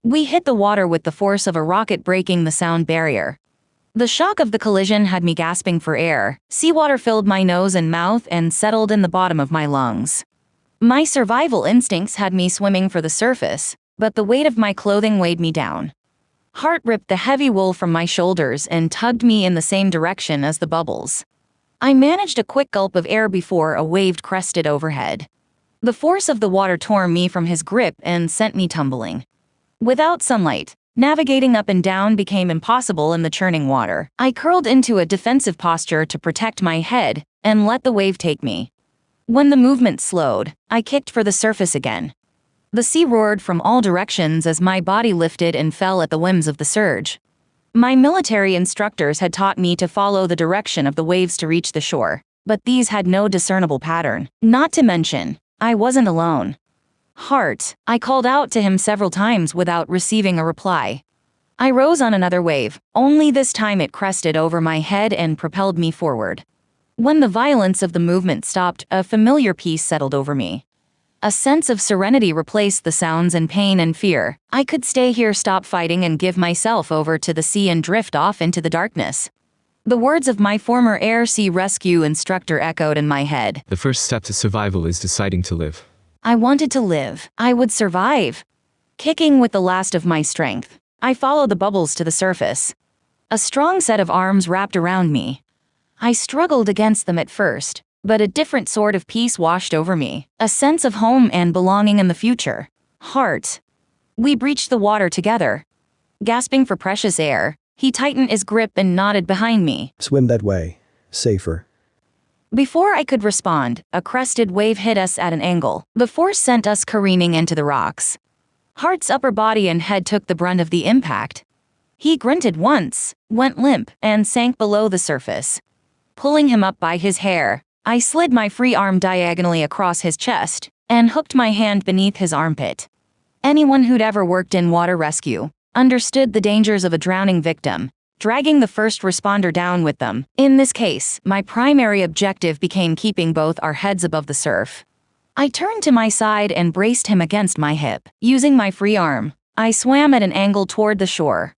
We hit the water with the force of a rocket breaking the sound barrier. The shock of the collision had me gasping for air. Seawater filled my nose and mouth and settled in the bottom of my lungs. My survival instincts had me swimming for the surface, but the weight of my clothing weighed me down. Harte ripped the heavy wool from my shoulders and tugged me in the same direction as the bubbles. I managed a quick gulp of air before a wave crested overhead. The force of the water tore me from his grip and sent me tumbling. Without sunlight, navigating up and down became impossible in the churning water. I curled into a defensive posture to protect my head and let the wave take me. When the movement slowed, I kicked for the surface again. The sea roared from all directions as my body lifted and fell at the whims of the surge. My military instructors had taught me to follow the direction of the waves to reach the shore, but these had no discernible pattern. Not to mention, I wasn't alone. Harte, I called out to him several times without receiving a reply. I rose on another wave, only this time it crested over my head and propelled me forward. When the violence of the movement stopped, a familiar peace settled over me. A sense of serenity replaced the sounds and pain and fear. I could stay here, stop fighting, and give myself over to the sea and drift off into the darkness. The words of my former air-sea rescue instructor echoed in my head. The first step to survival is deciding to live. I wanted to live. I would survive. Kicking with the last of my strength, I followed the bubbles to the surface. A strong set of arms wrapped around me. I struggled against them at first, but a different sort of peace washed over me, a sense of home and belonging in the future. Harte. We breached the water together. Gasping for precious air, he tightened his grip and nodded behind me. Swim that way. Safer. Before I could respond, a crested wave hit us at an angle. The force sent us careening into the rocks. Harte's upper body and head took the brunt of the impact. He grunted once, went limp, and sank below the surface. Pulling him up by his hair, I slid my free arm diagonally across his chest and hooked my hand beneath his armpit. Anyone who'd ever worked in water rescue understood the dangers of a drowning victim, dragging the first responder down with them. In this case, my primary objective became keeping both our heads above the surf. I turned to my side and braced him against my hip. Using my free arm, I swam at an angle toward the shore.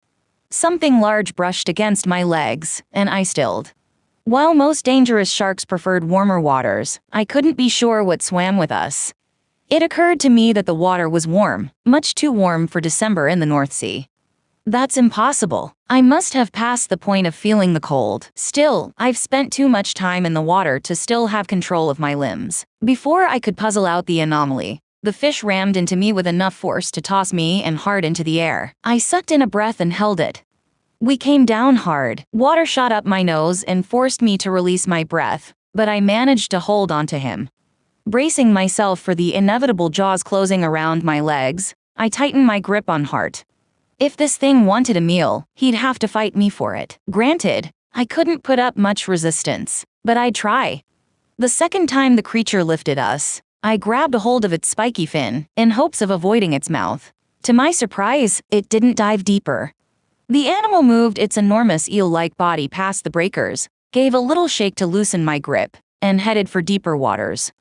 Something large brushed against my legs, and I stilled. While most dangerous sharks preferred warmer waters, I couldn't be sure what swam with us. It occurred to me that the water was warm, much too warm for December in the North Sea. That's impossible. I must have passed the point of feeling the cold. Still, I've spent too much time in the water to still have control of my limbs. Before I could puzzle out the anomaly, the fish rammed into me with enough force to toss me and Harte into the air. I sucked in a breath and held it. We came down hard. Water shot up my nose and forced me to release my breath, but I managed to hold onto him. Bracing myself for the inevitable jaws closing around my legs, I tightened my grip on Harte. If this thing wanted a meal, he'd have to fight me for it. Granted, I couldn't put up much resistance, but I'd try. The second time the creature lifted us, I grabbed a hold of its spiky fin, in hopes of avoiding its mouth. To my surprise, it didn't dive deeper. The animal moved its enormous eel-like body past the breakers, gave a little shake to loosen my grip, and headed for deeper waters.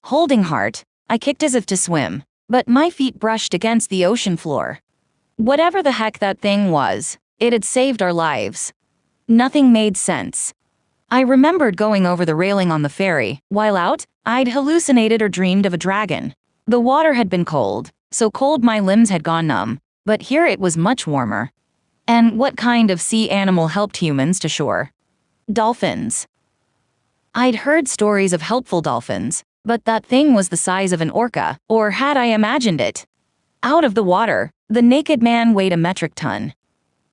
Holding Harte, I kicked as if to swim, but my feet brushed against the ocean floor. Whatever the heck that thing was, it had saved our lives. Nothing made sense. I remembered going over the railing on the ferry. While out, I'd hallucinated or dreamed of a dragon. The water had been cold, so cold my limbs had gone numb, but here it was much warmer. And what kind of sea animal helped humans to shore? Dolphins. I'd heard stories of helpful dolphins, but that thing was the size of an orca, or had I imagined it? Out of the water, the naked man weighed a metric ton.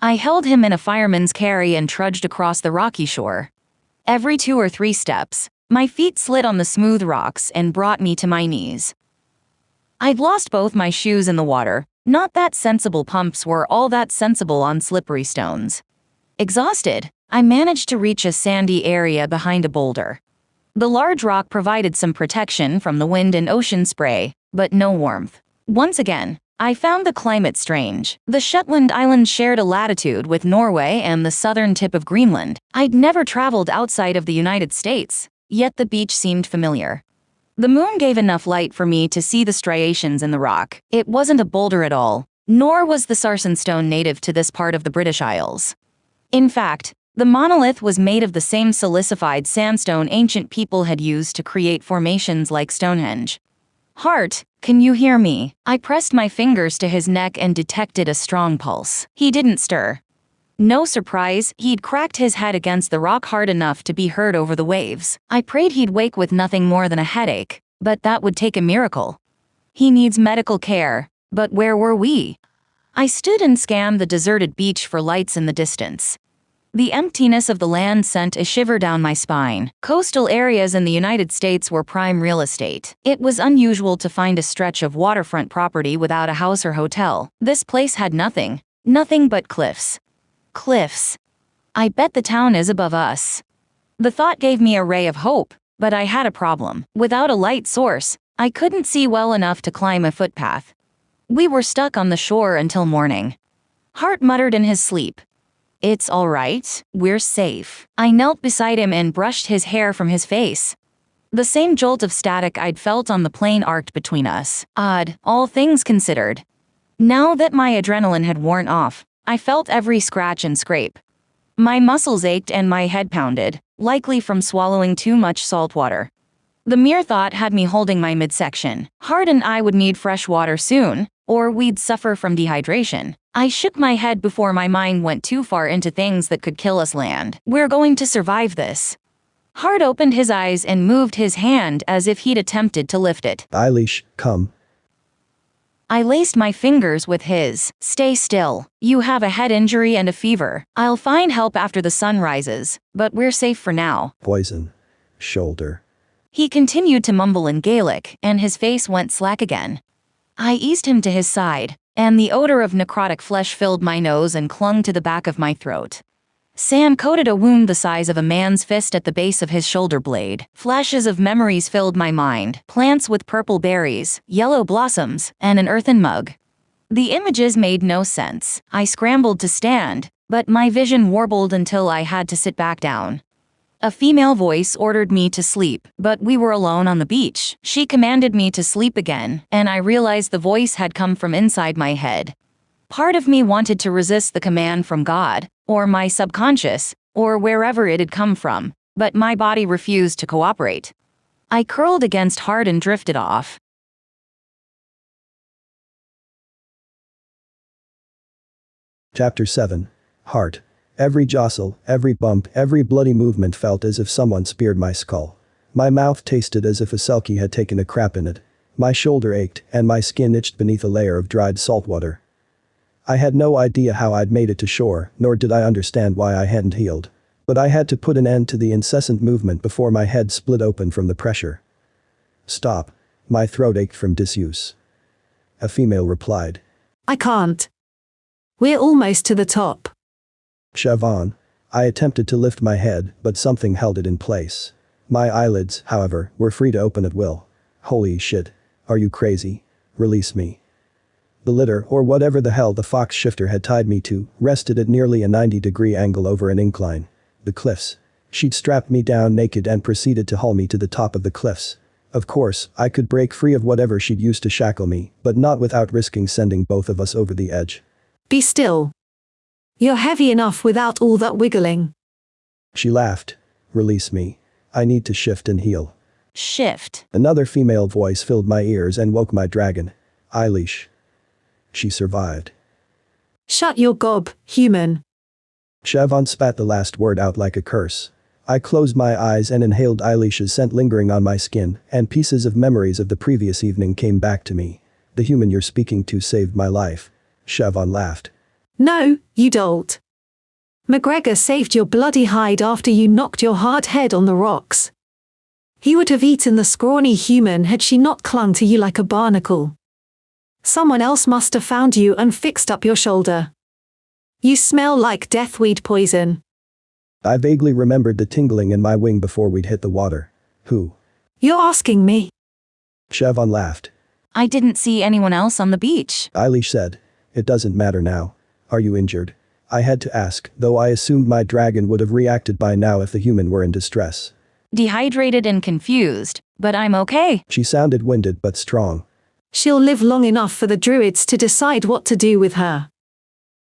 I held him in a fireman's carry and trudged across the rocky shore. Every 2 or 3 steps, my feet slid on the smooth rocks and brought me to my knees. I'd lost both my shoes in the water, Not that sensible pumps were all that sensible on slippery stones. Exhausted, I managed to reach a sandy area behind a boulder. The large rock provided some protection from the wind and ocean spray, but no warmth. Once again, I found the climate strange. The Shetland Islands shared a latitude with Norway and the southern tip of Greenland. I'd never traveled outside of the United States, yet the beach seemed familiar. The moon gave enough light for me to see the striations in the rock. It wasn't a boulder at all, nor was the sarsen stone native to this part of the British Isles. In fact, the monolith was made of the same silicified sandstone ancient people had used to create formations like Stonehenge. Harte, can you hear me? I pressed my fingers to his neck and detected a strong pulse. He didn't stir. No surprise, he'd cracked his head against the rock hard enough to be heard over the waves. I prayed he'd wake with nothing more than a headache, but that would take a miracle. He needs medical care, but where were we? I stood and scanned the deserted beach for lights in the distance. The emptiness of the land sent a shiver down my spine. Coastal areas in the United States were prime real estate. It was unusual to find a stretch of waterfront property without a house or hotel. This place had nothing. Nothing but cliffs. Cliffs. I bet the town is above us. The thought gave me a ray of hope, but I had a problem. Without a light source, I couldn't see well enough to climb a footpath. We were stuck on the shore until morning. Harte muttered in his sleep. It's all right, we're safe. I knelt beside him and brushed his hair from his face. The same jolt of static I'd felt on the plane arced between us. Odd, all things considered. Now that my adrenaline had worn off, I felt every scratch and scrape. My muscles ached and my head pounded, likely from swallowing too much salt water. The mere thought had me holding my midsection. Harte and I would need fresh water soon, or we'd suffer from dehydration. I shook my head before my mind went too far into things that could kill us land. We're going to survive this. Harte opened his eyes and moved his hand as if he'd attempted to lift it. Eilís, come. I laced my fingers with his. Stay still. You have a head injury and a fever. I'll find help after the sun rises, but we're safe for now. Poison. Shoulder. He continued to mumble in Gaelic, and his face went slack again. I eased him to his side, and the odor of necrotic flesh filled my nose and clung to the back of my throat. Sand coated a wound the size of a man's fist at the base of his shoulder blade. Flashes of memories filled my mind. Plants with purple berries, yellow blossoms, and an earthen mug. The images made no sense. I scrambled to stand, but my vision warbled until I had to sit back down. A female voice ordered me to sleep, but we were alone on the beach. She commanded me to sleep again, and I realized the voice had come from inside my head. Part of me wanted to resist the command from God, or my subconscious, or wherever it had come from, but my body refused to cooperate. I curled against Harte and drifted off. Chapter 7. Harte. Every jostle, every bump, every bloody movement felt as if someone speared my skull. My mouth tasted as if a selkie had taken a crap in it. My shoulder ached, and my skin itched beneath a layer of dried salt water. I had no idea how I'd made it to shore, nor did I understand why I hadn't healed. But I had to put an end to the incessant movement before my head split open from the pressure. Stop. My throat ached from disuse. A female replied. I can't. We're almost to the top. Siobhan. I attempted to lift my head, but something held it in place. My eyelids, however, were free to open at will. Holy shit. Are you crazy? Release me. The litter, or whatever the hell the fox shifter had tied me to, rested at nearly a 90-degree angle over an incline. The cliffs. She'd strapped me down naked and proceeded to haul me to the top of the cliffs. Of course, I could break free of whatever she'd used to shackle me, but not without risking sending both of us over the edge. Be still. You're heavy enough without all that wiggling. She laughed. Release me. I need to shift and heal. Shift. Another female voice filled my ears and woke my dragon. Eilís. She survived. Shut your gob, human. Siobhan spat the last word out like a curse. I closed my eyes and inhaled Eilís's scent lingering on my skin, and pieces of memories of the previous evening came back to me. The human you're speaking to saved my life. Siobhan laughed. No, you dolt. McGregor saved your bloody hide after you knocked your hard head on the rocks. He would have eaten the scrawny human had she not clung to you like a barnacle. Someone else must have found you and fixed up your shoulder. You smell like deathweed poison. I vaguely remembered the tingling in my wing before we'd hit the water. Who? You're asking me. Siobhan laughed. I didn't see anyone else on the beach. Eilís said. It doesn't matter now. Are you injured? I had to ask, though I assumed my dragon would have reacted by now if the human were in distress. Dehydrated and confused, but I'm okay. She sounded winded but strong. She'll live long enough for the druids to decide what to do with her.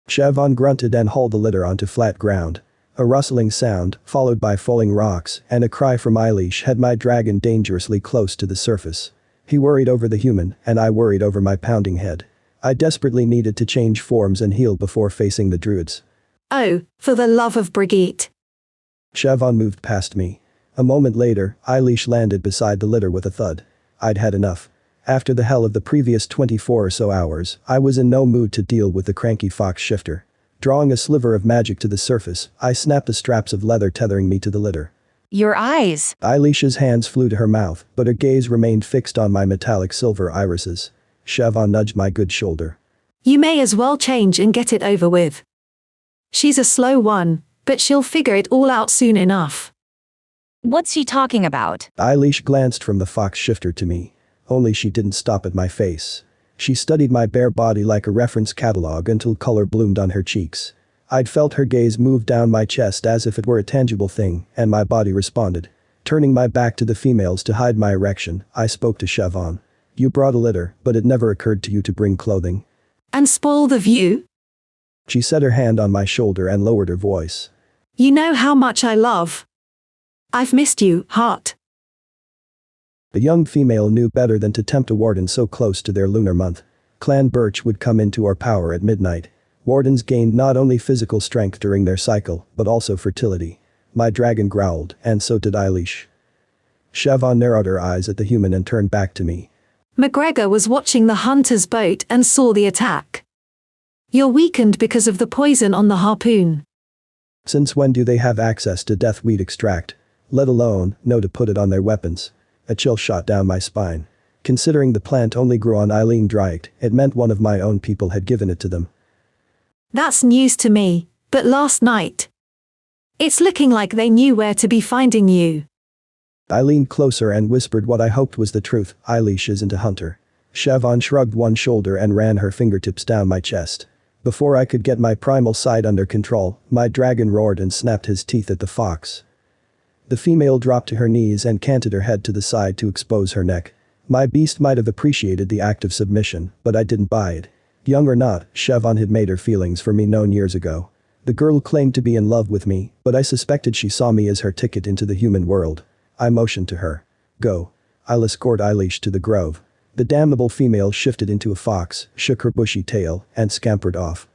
Siobhan grunted and hauled the litter onto flat ground. A rustling sound, followed by falling rocks, and a cry from Eilís had my dragon dangerously close to the surface. He worried over the human, and I worried over my pounding head. I desperately needed to change forms and heal before facing the druids. Oh, for the love of Brigitte. Siobhan moved past me. A moment later, Eilís landed beside the litter with a thud. I'd had enough. After the hell of the previous 24 or so hours, I was in no mood to deal with the cranky fox shifter. Drawing a sliver of magic to the surface, I snapped the straps of leather tethering me to the litter. Your eyes. Eilís's hands flew to her mouth, but her gaze remained fixed on my metallic silver irises. Siobhan nudged my good shoulder. You may as well change and get it over with. She's a slow one, but she'll figure it all out soon enough. What's she talking about? Eilís glanced from the fox shifter to me. Only she didn't stop at my face. She studied my bare body like a reference catalog until color bloomed on her cheeks. I'd felt her gaze move down my chest as if it were a tangible thing, and my body responded. Turning my back to the females to hide my erection, I spoke to Siobhan. You brought a litter, but it never occurred to you to bring clothing. And spoil the view? She set her hand on my shoulder and lowered her voice. You know how much I love. I've missed you, Harte. The young female knew better than to tempt a warden so close to their lunar month. Clan Birch would come into our power at midnight. Wardens gained not only physical strength during their cycle, but also fertility. My dragon growled, and so did Eilís. Siobhan narrowed her eyes at the human and turned back to me. McGregor was watching the hunter's boat and saw the attack. You're weakened because of the poison on the harpoon. Since when do they have access to deathweed extract? Let alone, know to put it on their weapons. A chill shot down my spine. Considering the plant only grew on Eilís Blair, it meant one of my own people had given it to them. That's news to me, but last night. It's looking like they knew where to be finding you. I leaned closer and whispered what I hoped was the truth. Eilís isn't a hunter. Siobhan shrugged one shoulder and ran her fingertips down my chest. Before I could get my primal side under control, my dragon roared and snapped his teeth at the fox. The female dropped to her knees and canted her head to the side to expose her neck. My beast might have appreciated the act of submission, but I didn't buy it. Young or not, Siobhan had made her feelings for me known years ago. The girl claimed to be in love with me, but I suspected she saw me as her ticket into the human world. I motioned to her. Go. I'll escort Eilís to the grove. The damnable female shifted into a fox, shook her bushy tail, and scampered off.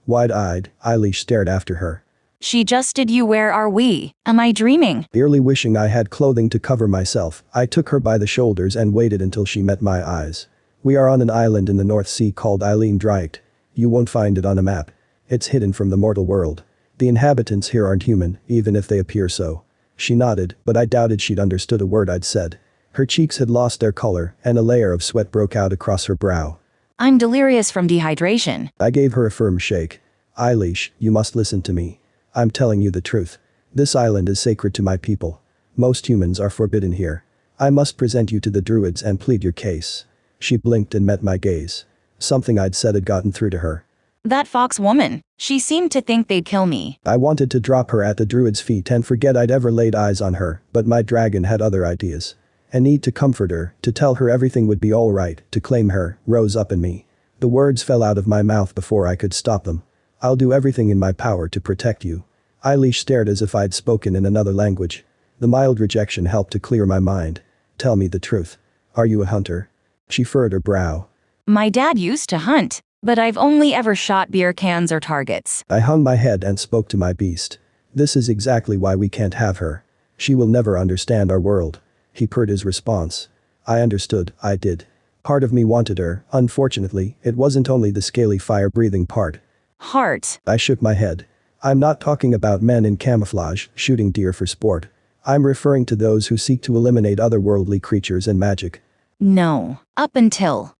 Wide-eyed, Eilís stared after her. She just did you. Where are we? Am I dreaming? Barely wishing I had clothing to cover myself, I took her by the shoulders and waited until she met my eyes. We are on an island in the North Sea called Eilís Blair. You won't find it on a map. It's hidden from the mortal world. The inhabitants here aren't human, even if they appear so. She nodded, but I doubted she'd understood a word I'd said. Her cheeks had lost their color, and a layer of sweat broke out across her brow. I'm delirious from dehydration. I gave her a firm shake. Eilís, you must listen to me. I'm telling you the truth. This island is sacred to my people. Most humans are forbidden here. I must present you to the druids and plead your case. She blinked and met my gaze. Something I'd said had gotten through to her. That fox woman. She seemed to think they'd kill me. I wanted to drop her at the druid's feet and forget I'd ever laid eyes on her, but my dragon had other ideas. A need to comfort her, to tell her everything would be alright, to claim her, rose up in me. The words fell out of my mouth before I could stop them. I'll do everything in my power to protect you. Eilís stared as if I'd spoken in another language. The mild rejection helped to clear my mind. Tell me the truth. Are you a hunter? She furrowed her brow. My dad used to hunt, but I've only ever shot beer cans or targets. I hung my head and spoke to my beast. This is exactly why we can't have her. She will never understand our world. He purred his response. I understood, I did. Part of me wanted her. Unfortunately, it wasn't only the scaly fire-breathing part. Harte. I shook my head. I'm not talking about men in camouflage, shooting deer for sport. I'm referring to those who seek to eliminate otherworldly creatures and magic. No. Up until.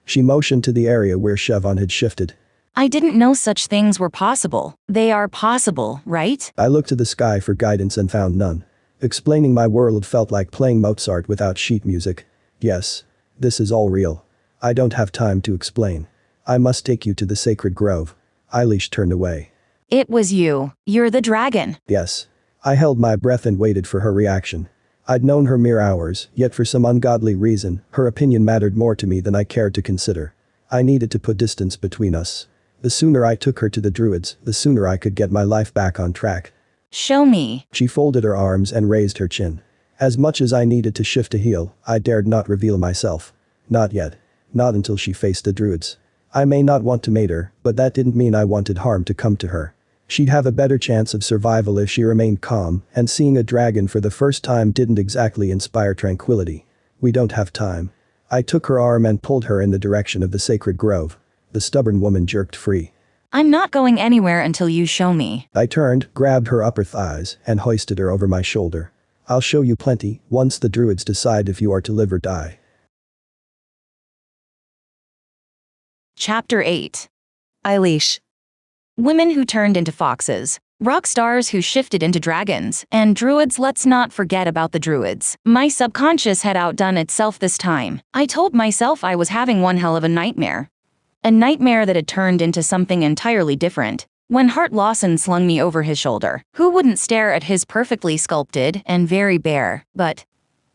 She motioned to the area where Chevon had shifted. I didn't know such things were possible. They are possible, right? I looked to the sky for guidance and found none. Explaining my world felt like playing Mozart without sheet music. Yes. This is all real. I don't have time to explain. I must take you to the sacred grove. Eilís turned away. It was you. You're the dragon. Yes. I held my breath and waited for her reaction. I'd known her mere hours, yet for some ungodly reason, her opinion mattered more to me than I cared to consider. I needed to put distance between us. The sooner I took her to the druids, the sooner I could get my life back on track. Show me. She folded her arms and raised her chin. As much as I needed to shift to heal, I dared not reveal myself. Not yet. Not until she faced the druids. I may not want to mate her, but that didn't mean I wanted harm to come to her. She'd have a better chance of survival if she remained calm, and seeing a dragon for the first time didn't exactly inspire tranquility. We don't have time. I took her arm and pulled her in the direction of the sacred grove. The stubborn woman jerked free. I'm not going anywhere until you show me. I turned, grabbed her upper thighs, and hoisted her over my shoulder. I'll show you plenty, once the druids decide if you are to live or die. Chapter 8. Eilís. Women who turned into foxes, rock stars who shifted into dragons, and druids. Let's not forget about the druids. My subconscious had outdone itself this time. I told myself I was having one hell of a nightmare. A nightmare that had turned into something entirely different. When Harte Lawson slung me over his shoulder, who wouldn't stare at his perfectly sculpted and very bare, but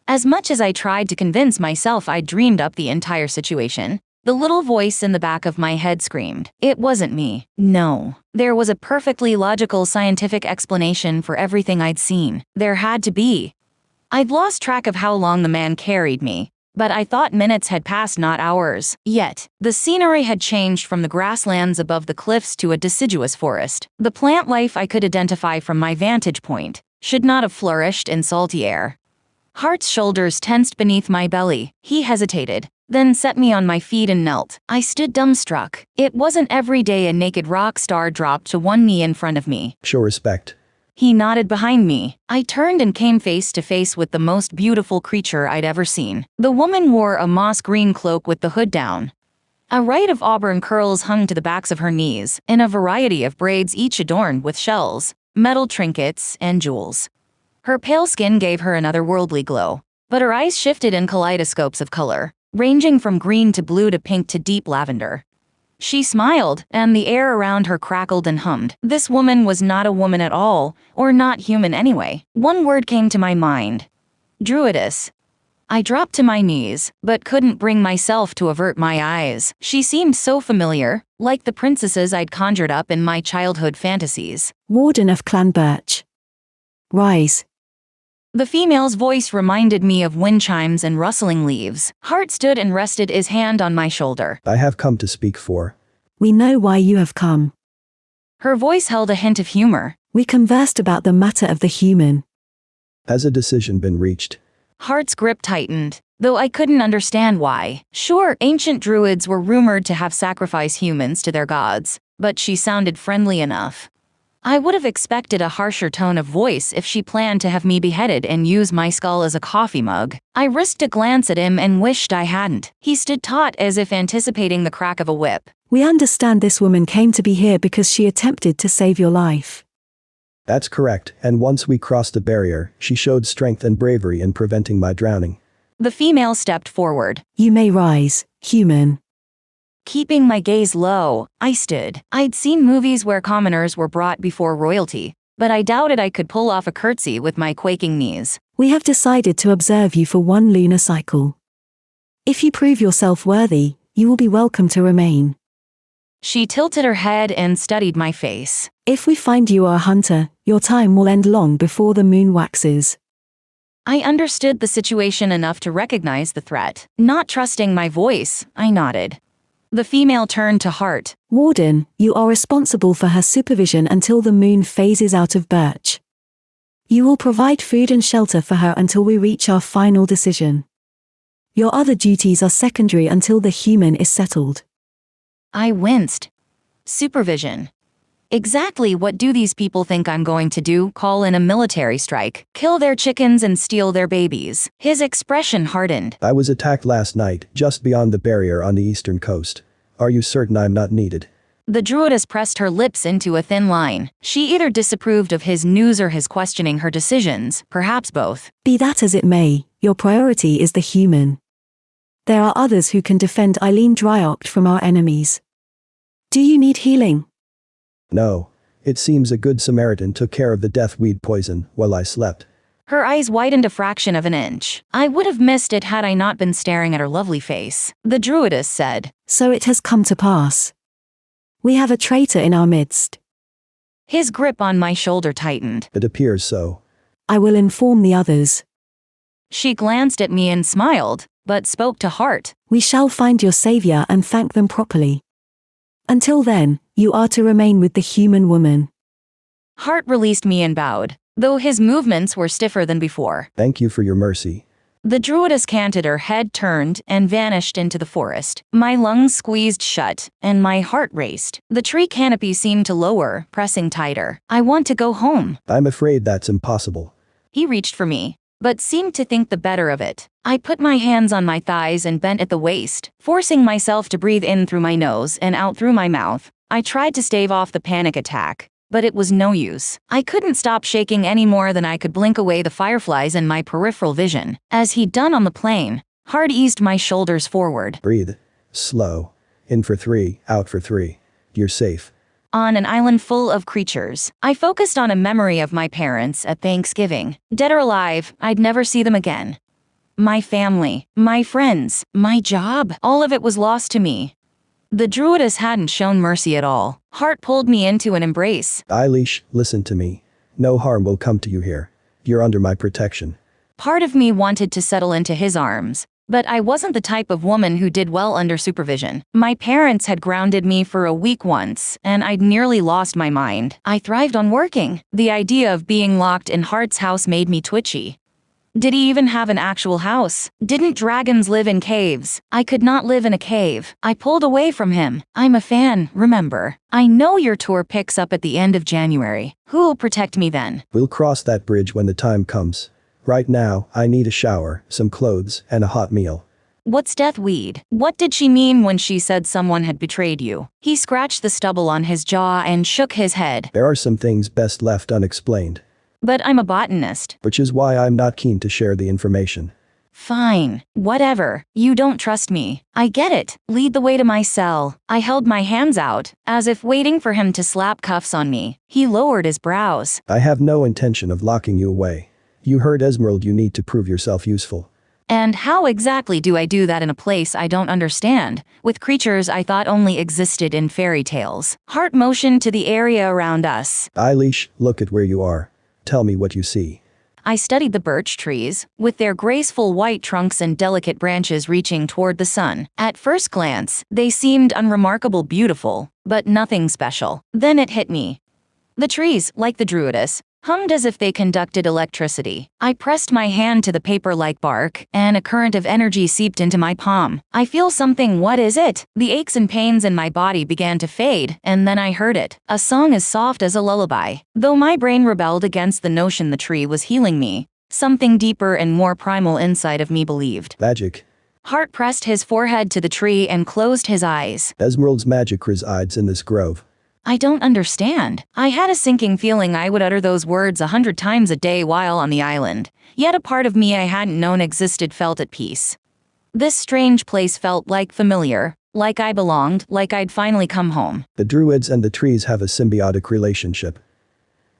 as much as I tried to convince myself I'd dreamed up the entire situation, the little voice in the back of my head screamed, it wasn't me. No. There was a perfectly logical scientific explanation for everything I'd seen. There had to be. I'd lost track of how long the man carried me, but I thought minutes had passed, not hours. Yet, the scenery had changed from the grasslands above the cliffs to a deciduous forest. The plant life I could identify from my vantage point should not have flourished in salty air. Harte's shoulders tensed beneath my belly. He hesitated, then set me on my feet and knelt. I stood dumbstruck. It wasn't every day a naked rock star dropped to one knee in front of me. Show respect. He nodded behind me. I turned and came face to face with the most beautiful creature I'd ever seen. The woman wore a moss-green cloak with the hood down. A right of auburn curls hung to the backs of her knees, in a variety of braids, each adorned with shells, metal trinkets, and jewels. Her pale skin gave her an otherworldly glow, but her eyes shifted in kaleidoscopes of color, ranging from green to blue to pink to deep lavender. She smiled, and the air around her crackled and hummed. This woman was not a woman at all, or not human anyway. One word came to my mind. Druidess. I dropped to my knees, but couldn't bring myself to avert my eyes. She seemed so familiar, like the princesses I'd conjured up in my childhood fantasies. Warden of Clan Birch. Rise. The female's voice reminded me of wind chimes and rustling leaves. Harte stood and rested his hand on my shoulder. I have come to speak for. We know why you have come. Her voice held a hint of humor. We conversed about the matter of the human. Has a decision been reached? Harte's grip tightened, though I couldn't understand why. Sure, ancient druids were rumored to have sacrificed humans to their gods, but she sounded friendly enough. I would have expected a harsher tone of voice if she planned to have me beheaded and use my skull as a coffee mug. I risked a glance at him and wished I hadn't. He stood taut as if anticipating the crack of a whip. We understand this woman came to be here because she attempted to save your life. That's correct, and once we crossed the barrier, she showed strength and bravery in preventing my drowning. The female stepped forward. You may rise, human. Keeping my gaze low, I stood. I'd seen movies where commoners were brought before royalty, but I doubted I could pull off a curtsy with my quaking knees. We have decided to observe you for one lunar cycle. If you prove yourself worthy, you will be welcome to remain. She tilted her head and studied my face. If we find you are a hunter, your time will end long before the moon waxes. I understood the situation enough to recognize the threat. Not trusting my voice, I nodded. The female turned to Harte. Warden, you are responsible for her supervision until the moon phases out of Birch. You will provide food and shelter for her until we reach our final decision. Your other duties are secondary until the human is settled. I winced. Supervision. Exactly what do these people think I'm going to do? Call in a military strike, kill their chickens and steal their babies. His expression hardened. I was attacked last night, just beyond the barrier on the eastern coast. Are you certain I'm not needed? The druidess pressed her lips into a thin line. She either disapproved of his news or his questioning her decisions, perhaps both. Be that as it may, your priority is the human. There are others who can defend Eilís Blair from our enemies. Do you need healing? No. It seems a good Samaritan took care of the deathweed poison while I slept. Her eyes widened a fraction of an inch. I would have missed it had I not been staring at her lovely face. The druidess said, So it has come to pass. We have a traitor in our midst. His grip on my shoulder tightened. It appears so. I will inform the others. She glanced at me and smiled, but spoke to Harte. We shall find your savior and thank them properly. Until then, you are to remain with the human woman. Harte released me and bowed, though his movements were stiffer than before. Thank you for your mercy. The druidess canted, her head turned and vanished into the forest. My lungs squeezed shut, and my heart raced. The tree canopy seemed to lower, pressing tighter. I want to go home. I'm afraid that's impossible. He reached for me, but seemed to think the better of it. I put my hands on my thighs and bent at the waist, forcing myself to breathe in through my nose and out through my mouth. I tried to stave off the panic attack, but it was no use. I couldn't stop shaking any more than I could blink away the fireflies in my peripheral vision. As he'd done on the plane, Harte eased my shoulders forward. Breathe. Slow. In for 3, out for 3. You're safe. On an island full of creatures, I focused on a memory of my parents at Thanksgiving. Dead or alive, I'd never see them again. My family, my friends, my job, all of it was lost to me. The druidess hadn't shown mercy at all. Harte pulled me into an embrace. Eilís, listen to me. No harm will come to you here. You're under my protection. Part of me wanted to settle into his arms, but I wasn't the type of woman who did well under supervision. My parents had grounded me for a week once, and I'd nearly lost my mind. I thrived on working. The idea of being locked in Harte's house made me twitchy. Did he even have an actual house? Didn't dragons live in caves? I could not live in a cave. I pulled away from him. I'm a fan, remember. I know your tour picks up at the end of January. Who'll protect me then? We'll cross that bridge when the time comes. Right now, I need a shower, some clothes, and a hot meal. What's deathweed? What did she mean when she said someone had betrayed you? He scratched the stubble on his jaw and shook his head. There are some things best left unexplained. But I'm a botanist. Which is why I'm not keen to share the information. Fine. Whatever. You don't trust me. I get it. Lead the way to my cell. I held my hands out, as if waiting for him to slap cuffs on me. He lowered his brows. I have no intention of locking you away. You heard Esmeralda, you need to prove yourself useful. And how exactly do I do that in a place I don't understand, with creatures I thought only existed in fairy tales? Harte motioned to the area around us. Eilís, look at where you are. Tell me what you see. I studied the birch trees, with their graceful white trunks and delicate branches reaching toward the sun. At first glance, they seemed unremarkable beautiful, but nothing special. Then it hit me. The trees, like the druidess, hummed as if they conducted electricity. I pressed my hand to the paper-like bark, and a current of energy seeped into my palm. I feel something. What is it? The aches and pains in my body began to fade, and then I heard it. A song as soft as a lullaby. Though my brain rebelled against the notion the tree was healing me, something deeper and more primal inside of me believed. Magic. Harte pressed his forehead to the tree and closed his eyes. Esmeralda's magic resides in this grove. I don't understand. I had a sinking feeling I would utter those words 100 times a day while on the island. Yet a part of me I hadn't known existed felt at peace. This strange place felt like familiar, like I belonged, like I'd finally come home. The druids and the trees have a symbiotic relationship.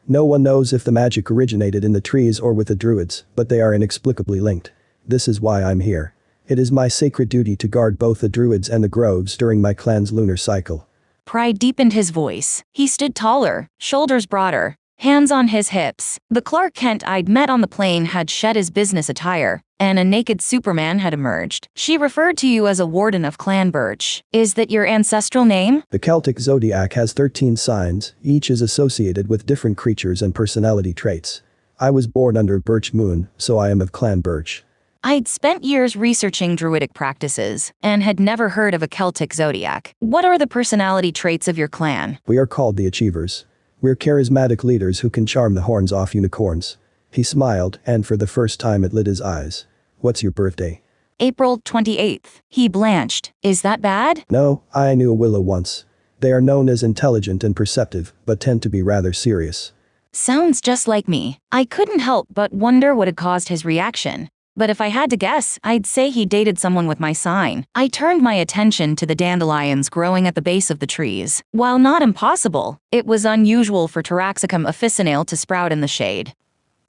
No one knows if the magic originated in the trees or with the druids, but they are inexplicably linked. This is why I'm here. It is my sacred duty to guard both the druids and the groves during my clan's lunar cycle. Pride deepened his voice. He stood taller, shoulders broader, hands on his hips. The Clark Kent I'd met on the plane had shed his business attire, and a naked Superman had emerged. She referred to you as a warden of Clan Birch. Is that your ancestral name? The Celtic zodiac has 13 signs, each is associated with different creatures and personality traits. I was born under Birch Moon, so I am of Clan Birch. I'd spent years researching druidic practices and had never heard of a Celtic zodiac. What are the personality traits of your clan? We are called the Achievers. We're charismatic leaders who can charm the horns off unicorns. He smiled, and for the first time it lit his eyes. What's your birthday? April 28th. He blanched. Is that bad? No, I knew a willow once. They are known as intelligent and perceptive, but tend to be rather serious. Sounds just like me. I couldn't help but wonder what had caused his reaction. But if I had to guess, I'd say he dated someone with my sign. I turned my attention to the dandelions growing at the base of the trees. While not impossible, it was unusual for Taraxacum officinale to sprout in the shade.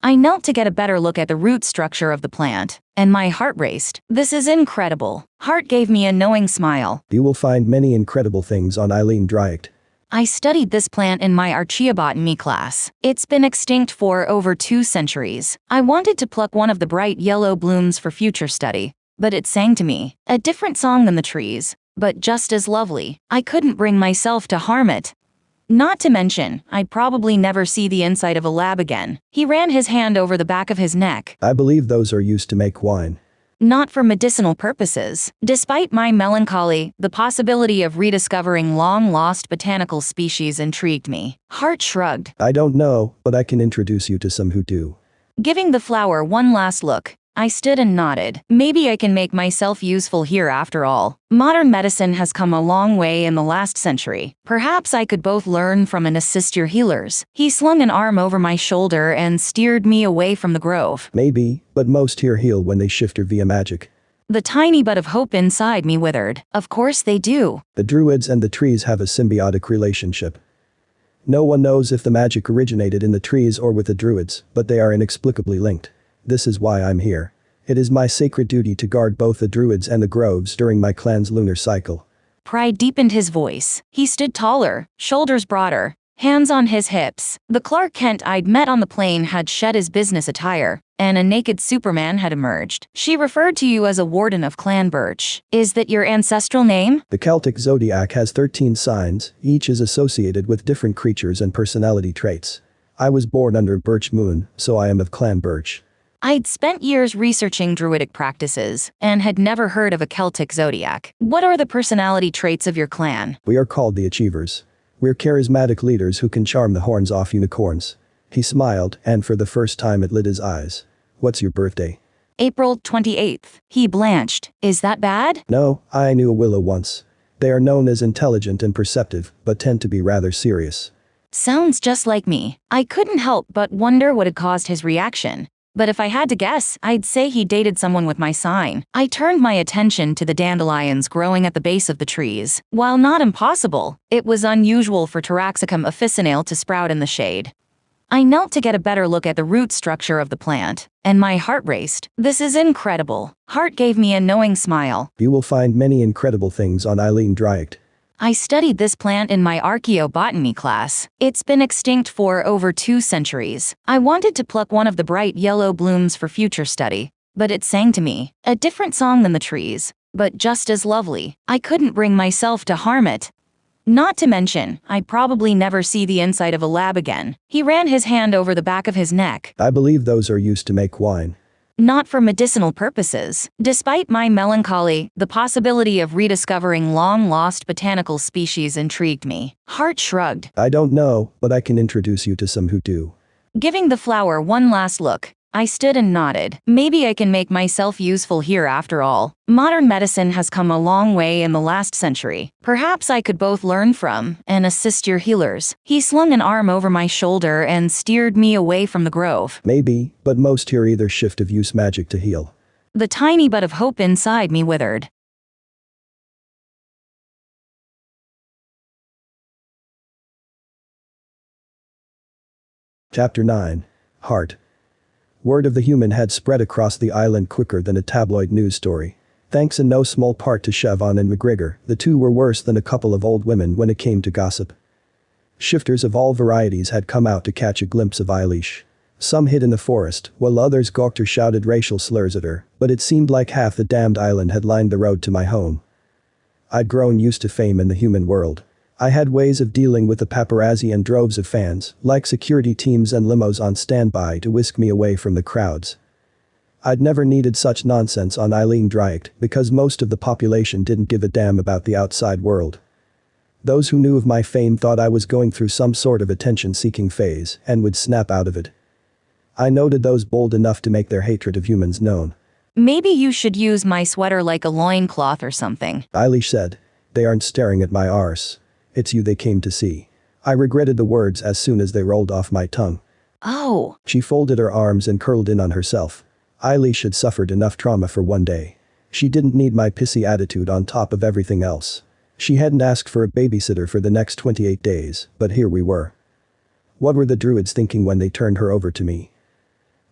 I knelt to get a better look at the root structure of the plant, and my heart raced. This is incredible. Harte gave me a knowing smile. You will find many incredible things on Eilís Blair. I studied this plant in my archaeobotany class. It's been extinct for over 2 centuries. I wanted to pluck one of the bright yellow blooms for future study, but it sang to me. A different song than the trees, but just as lovely. I couldn't bring myself to harm it. Not to mention, I'd probably never see the inside of a lab again. He ran his hand over the back of his neck. I believe those are used to make wine. Not for medicinal purposes. Despite my melancholy, the possibility of rediscovering long-lost botanical species intrigued me. Harte shrugged. I don't know, but I can introduce you to some who do. Giving the flower one last look, I stood and nodded. Maybe I can make myself useful here after all. Modern medicine has come a long way in the last century. Perhaps I could both learn from and assist your healers. He slung an arm over my shoulder and steered me away from the grove. Maybe, but most here heal when they shifter via magic. The tiny bud of hope inside me withered. Of course they do. The druids and the trees have a symbiotic relationship. No one knows if the magic originated in the trees or with the druids, but they are inexplicably linked. This is why I'm here. It is my sacred duty to guard both the druids and the groves during my clan's lunar cycle. Pride deepened his voice. He stood taller, shoulders broader, hands on his hips. The Clark Kent I'd met on the plane had shed his business attire, and a naked Superman had emerged. She referred to you as a warden of Clan Birch. Is that your ancestral name? The Celtic zodiac has 13 signs, each is associated with different creatures and personality traits. I was born under Birch Moon, so I am of Clan Birch. I'd spent years researching druidic practices and had never heard of a Celtic zodiac. What are the personality traits of your clan? We are called the Achievers. We're charismatic leaders who can charm the horns off unicorns. He smiled, and for the first time it lit his eyes. What's your birthday? April 28th. He blanched. Is that bad? No, I knew a willow once. They are known as intelligent and perceptive, but tend to be rather serious. Sounds just like me. I couldn't help but wonder what had caused his reaction. But if I had to guess, I'd say he dated someone with my sign. I turned my attention to the dandelions growing at the base of the trees. While not impossible, it was unusual for Taraxacum officinale to sprout in the shade. I knelt to get a better look at the root structure of the plant, and my heart raced. This is incredible. Harte gave me a knowing smile. You will find many incredible things on Eilís Blair. I studied this plant in my archaeobotany class. It's been extinct for over 2 centuries. I wanted to pluck one of the bright yellow blooms for future study, but it sang to me. A different song than the trees, but just as lovely. I couldn't bring myself to harm it. Not to mention, I'd probably never see the inside of a lab again. He ran his hand over the back of his neck. I believe those are used to make wine. Not for medicinal purposes. Despite my melancholy, the possibility of rediscovering long-lost botanical species intrigued me. Harte shrugged. I don't know, but I can introduce you to some who do. Giving the flower one last look, I stood and nodded. Maybe I can make myself useful here after all. Modern medicine has come a long way in the last century. Perhaps I could both learn from and assist your healers. He slung an arm over my shoulder and steered me away from the grove. Maybe, but most here either shift of use magic to heal. The tiny bud of hope inside me withered. Chapter 9. Harte. Word of the human had spread across the island quicker than a tabloid news story. Thanks in no small part to Siobhan and McGregor, the two were worse than a couple of old women when it came to gossip. Shifters of all varieties had come out to catch a glimpse of Eilís. Some hid in the forest, while others gawked or shouted racial slurs at her, but it seemed like half the damned island had lined the road to my home. I'd grown used to fame in the human world. I had ways of dealing with the paparazzi and droves of fans, like security teams and limos on standby to whisk me away from the crowds. I'd never needed such nonsense on Eilís Blair because most of the population didn't give a damn about the outside world. Those who knew of my fame thought I was going through some sort of attention-seeking phase and would snap out of it. I noted those bold enough to make their hatred of humans known. Maybe you should use my sweater like a loincloth or something. Eilís said. They aren't staring at my arse. It's you they came to see. I regretted the words as soon as they rolled off my tongue. Oh. She folded her arms and curled in on herself. Eilís had suffered enough trauma for one day. She didn't need my pissy attitude on top of everything else. She hadn't asked for a babysitter for the next 28 days, but here we were. What were the druids thinking when they turned her over to me?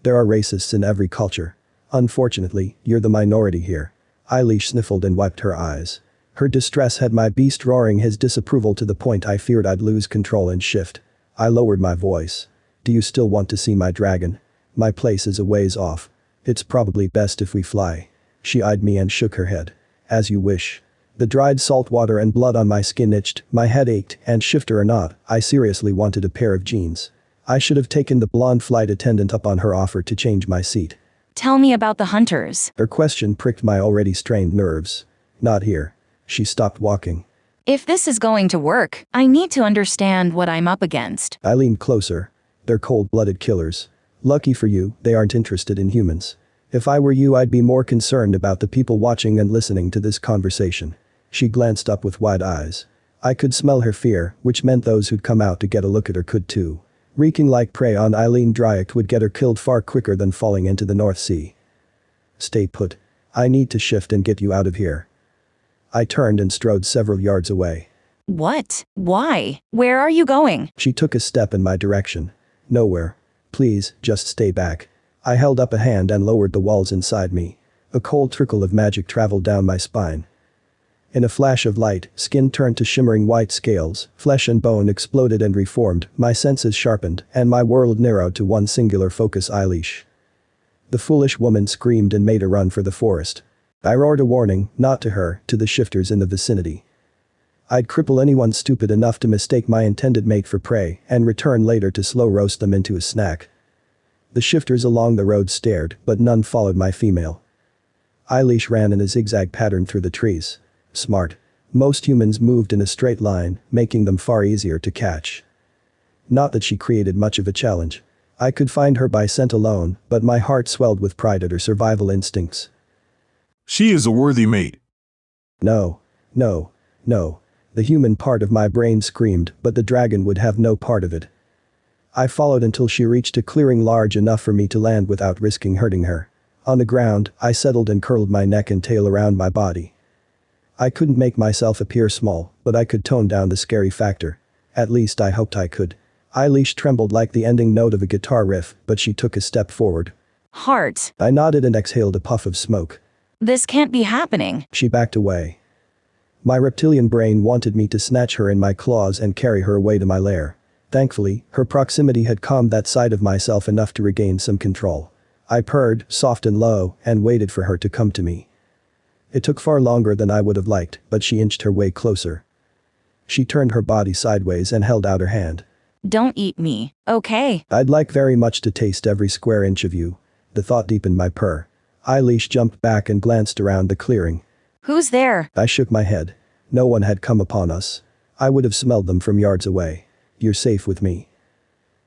There are racists in every culture. Unfortunately, you're the minority here. Eilís sniffled and wiped her eyes. Her distress had my beast roaring his disapproval to the point I feared I'd lose control and shift. I lowered my voice. Do you still want to see my dragon? My place is a ways off. It's probably best if we fly. She eyed me and shook her head. As you wish. The dried salt water and blood on my skin itched, my head ached, and shifter or not, I seriously wanted a pair of jeans. I should have taken the blonde flight attendant up on her offer to change my seat. Tell me about the hunters. Her question pricked my already strained nerves. Not here. She stopped walking. If this is going to work, I need to understand what I'm up against. I leaned closer. They're cold-blooded killers. Lucky for you, they aren't interested in humans. If I were you, I'd be more concerned about the people watching and listening to this conversation. She glanced up with wide eyes. I could smell her fear, which meant those who'd come out to get a look at her could too. Reeking like prey on Eilís Blair would get her killed far quicker than falling into the North Sea. Stay put. I need to shift and get you out of here. I turned and strode several yards away. What? Why? Where are you going? She took a step in my direction. Nowhere. Please, just stay back. I held up a hand and lowered the walls inside me. A cold trickle of magic traveled down my spine. In a flash of light, skin turned to shimmering white scales, flesh and bone exploded and reformed, my senses sharpened, and my world narrowed to one singular focus: Eilís. The foolish woman screamed and made a run for the forest. I roared a warning, not to her, to the shifters in the vicinity. I'd cripple anyone stupid enough to mistake my intended mate for prey and return later to slow roast them into a snack. The shifters along the road stared, but none followed my female. Eilís ran in a zigzag pattern through the trees. Smart. Most humans moved in a straight line, making them far easier to catch. Not that she created much of a challenge. I could find her by scent alone, but my heart swelled with pride at her survival instincts. She is a worthy mate. No. No. No. The human part of my brain screamed, but the dragon would have no part of it. I followed until she reached a clearing large enough for me to land without risking hurting her. On the ground, I settled and curled my neck and tail around my body. I couldn't make myself appear small, but I could tone down the scary factor. At least I hoped I could. Eilís trembled like the ending note of a guitar riff, but she took a step forward. Harte. I nodded and exhaled a puff of smoke. This can't be happening. She backed away. My reptilian brain wanted me to snatch her in my claws and carry her away to my lair. Thankfully, her proximity had calmed that side of myself enough to regain some control. I purred, soft and low, and waited for her to come to me. It took far longer than I would have liked, but she inched her way closer. She turned her body sideways and held out her hand. Don't eat me, okay? I'd like very much to taste every square inch of you. The thought deepened my purr. Eilís jumped back and glanced around the clearing. Who's there? I shook my head. No one had come upon us. I would have smelled them from yards away. You're safe with me.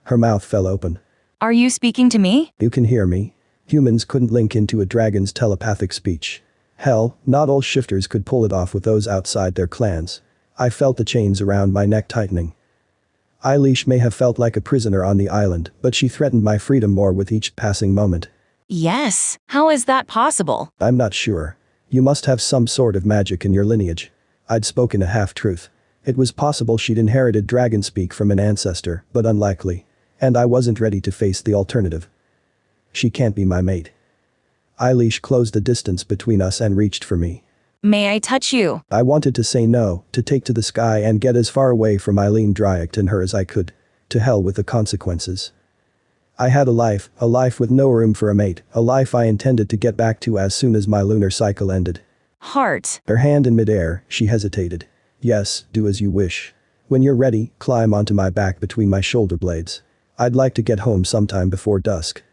Her mouth fell open. Are you speaking to me? You can hear me. Humans couldn't link into a dragon's telepathic speech. Hell, not all shifters could pull it off with those outside their clans. I felt the chains around my neck tightening. Eilís may have felt like a prisoner on the island, but she threatened my freedom more with each passing moment. Yes. How is that possible? I'm not sure. You must have some sort of magic in your lineage. I'd spoken a half-truth. It was possible she'd inherited dragon speak from an ancestor, but unlikely. And I wasn't ready to face the alternative. She can't be my mate. Eilís closed the distance between us and reached for me. May I touch you? I wanted to say no, to take to the sky and get as far away from Eilís Blair and her as I could. To hell with the consequences. I had a life with no room for a mate, a life I intended to get back to as soon as my lunar cycle ended. Harte. Her hand in midair, she hesitated. Yes, do as you wish. When you're ready, climb onto my back between my shoulder blades. I'd like to get home sometime before dusk.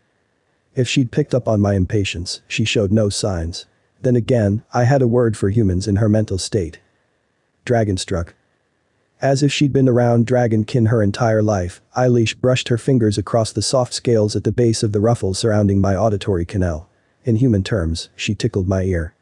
If she'd picked up on my impatience, she showed no signs. Then again, I had a word for humans in her mental state. Dragonstruck. As if she'd been around dragonkin her entire life, Eilís brushed her fingers across the soft scales at the base of the ruffles surrounding my auditory canal. In human terms, she tickled my ear.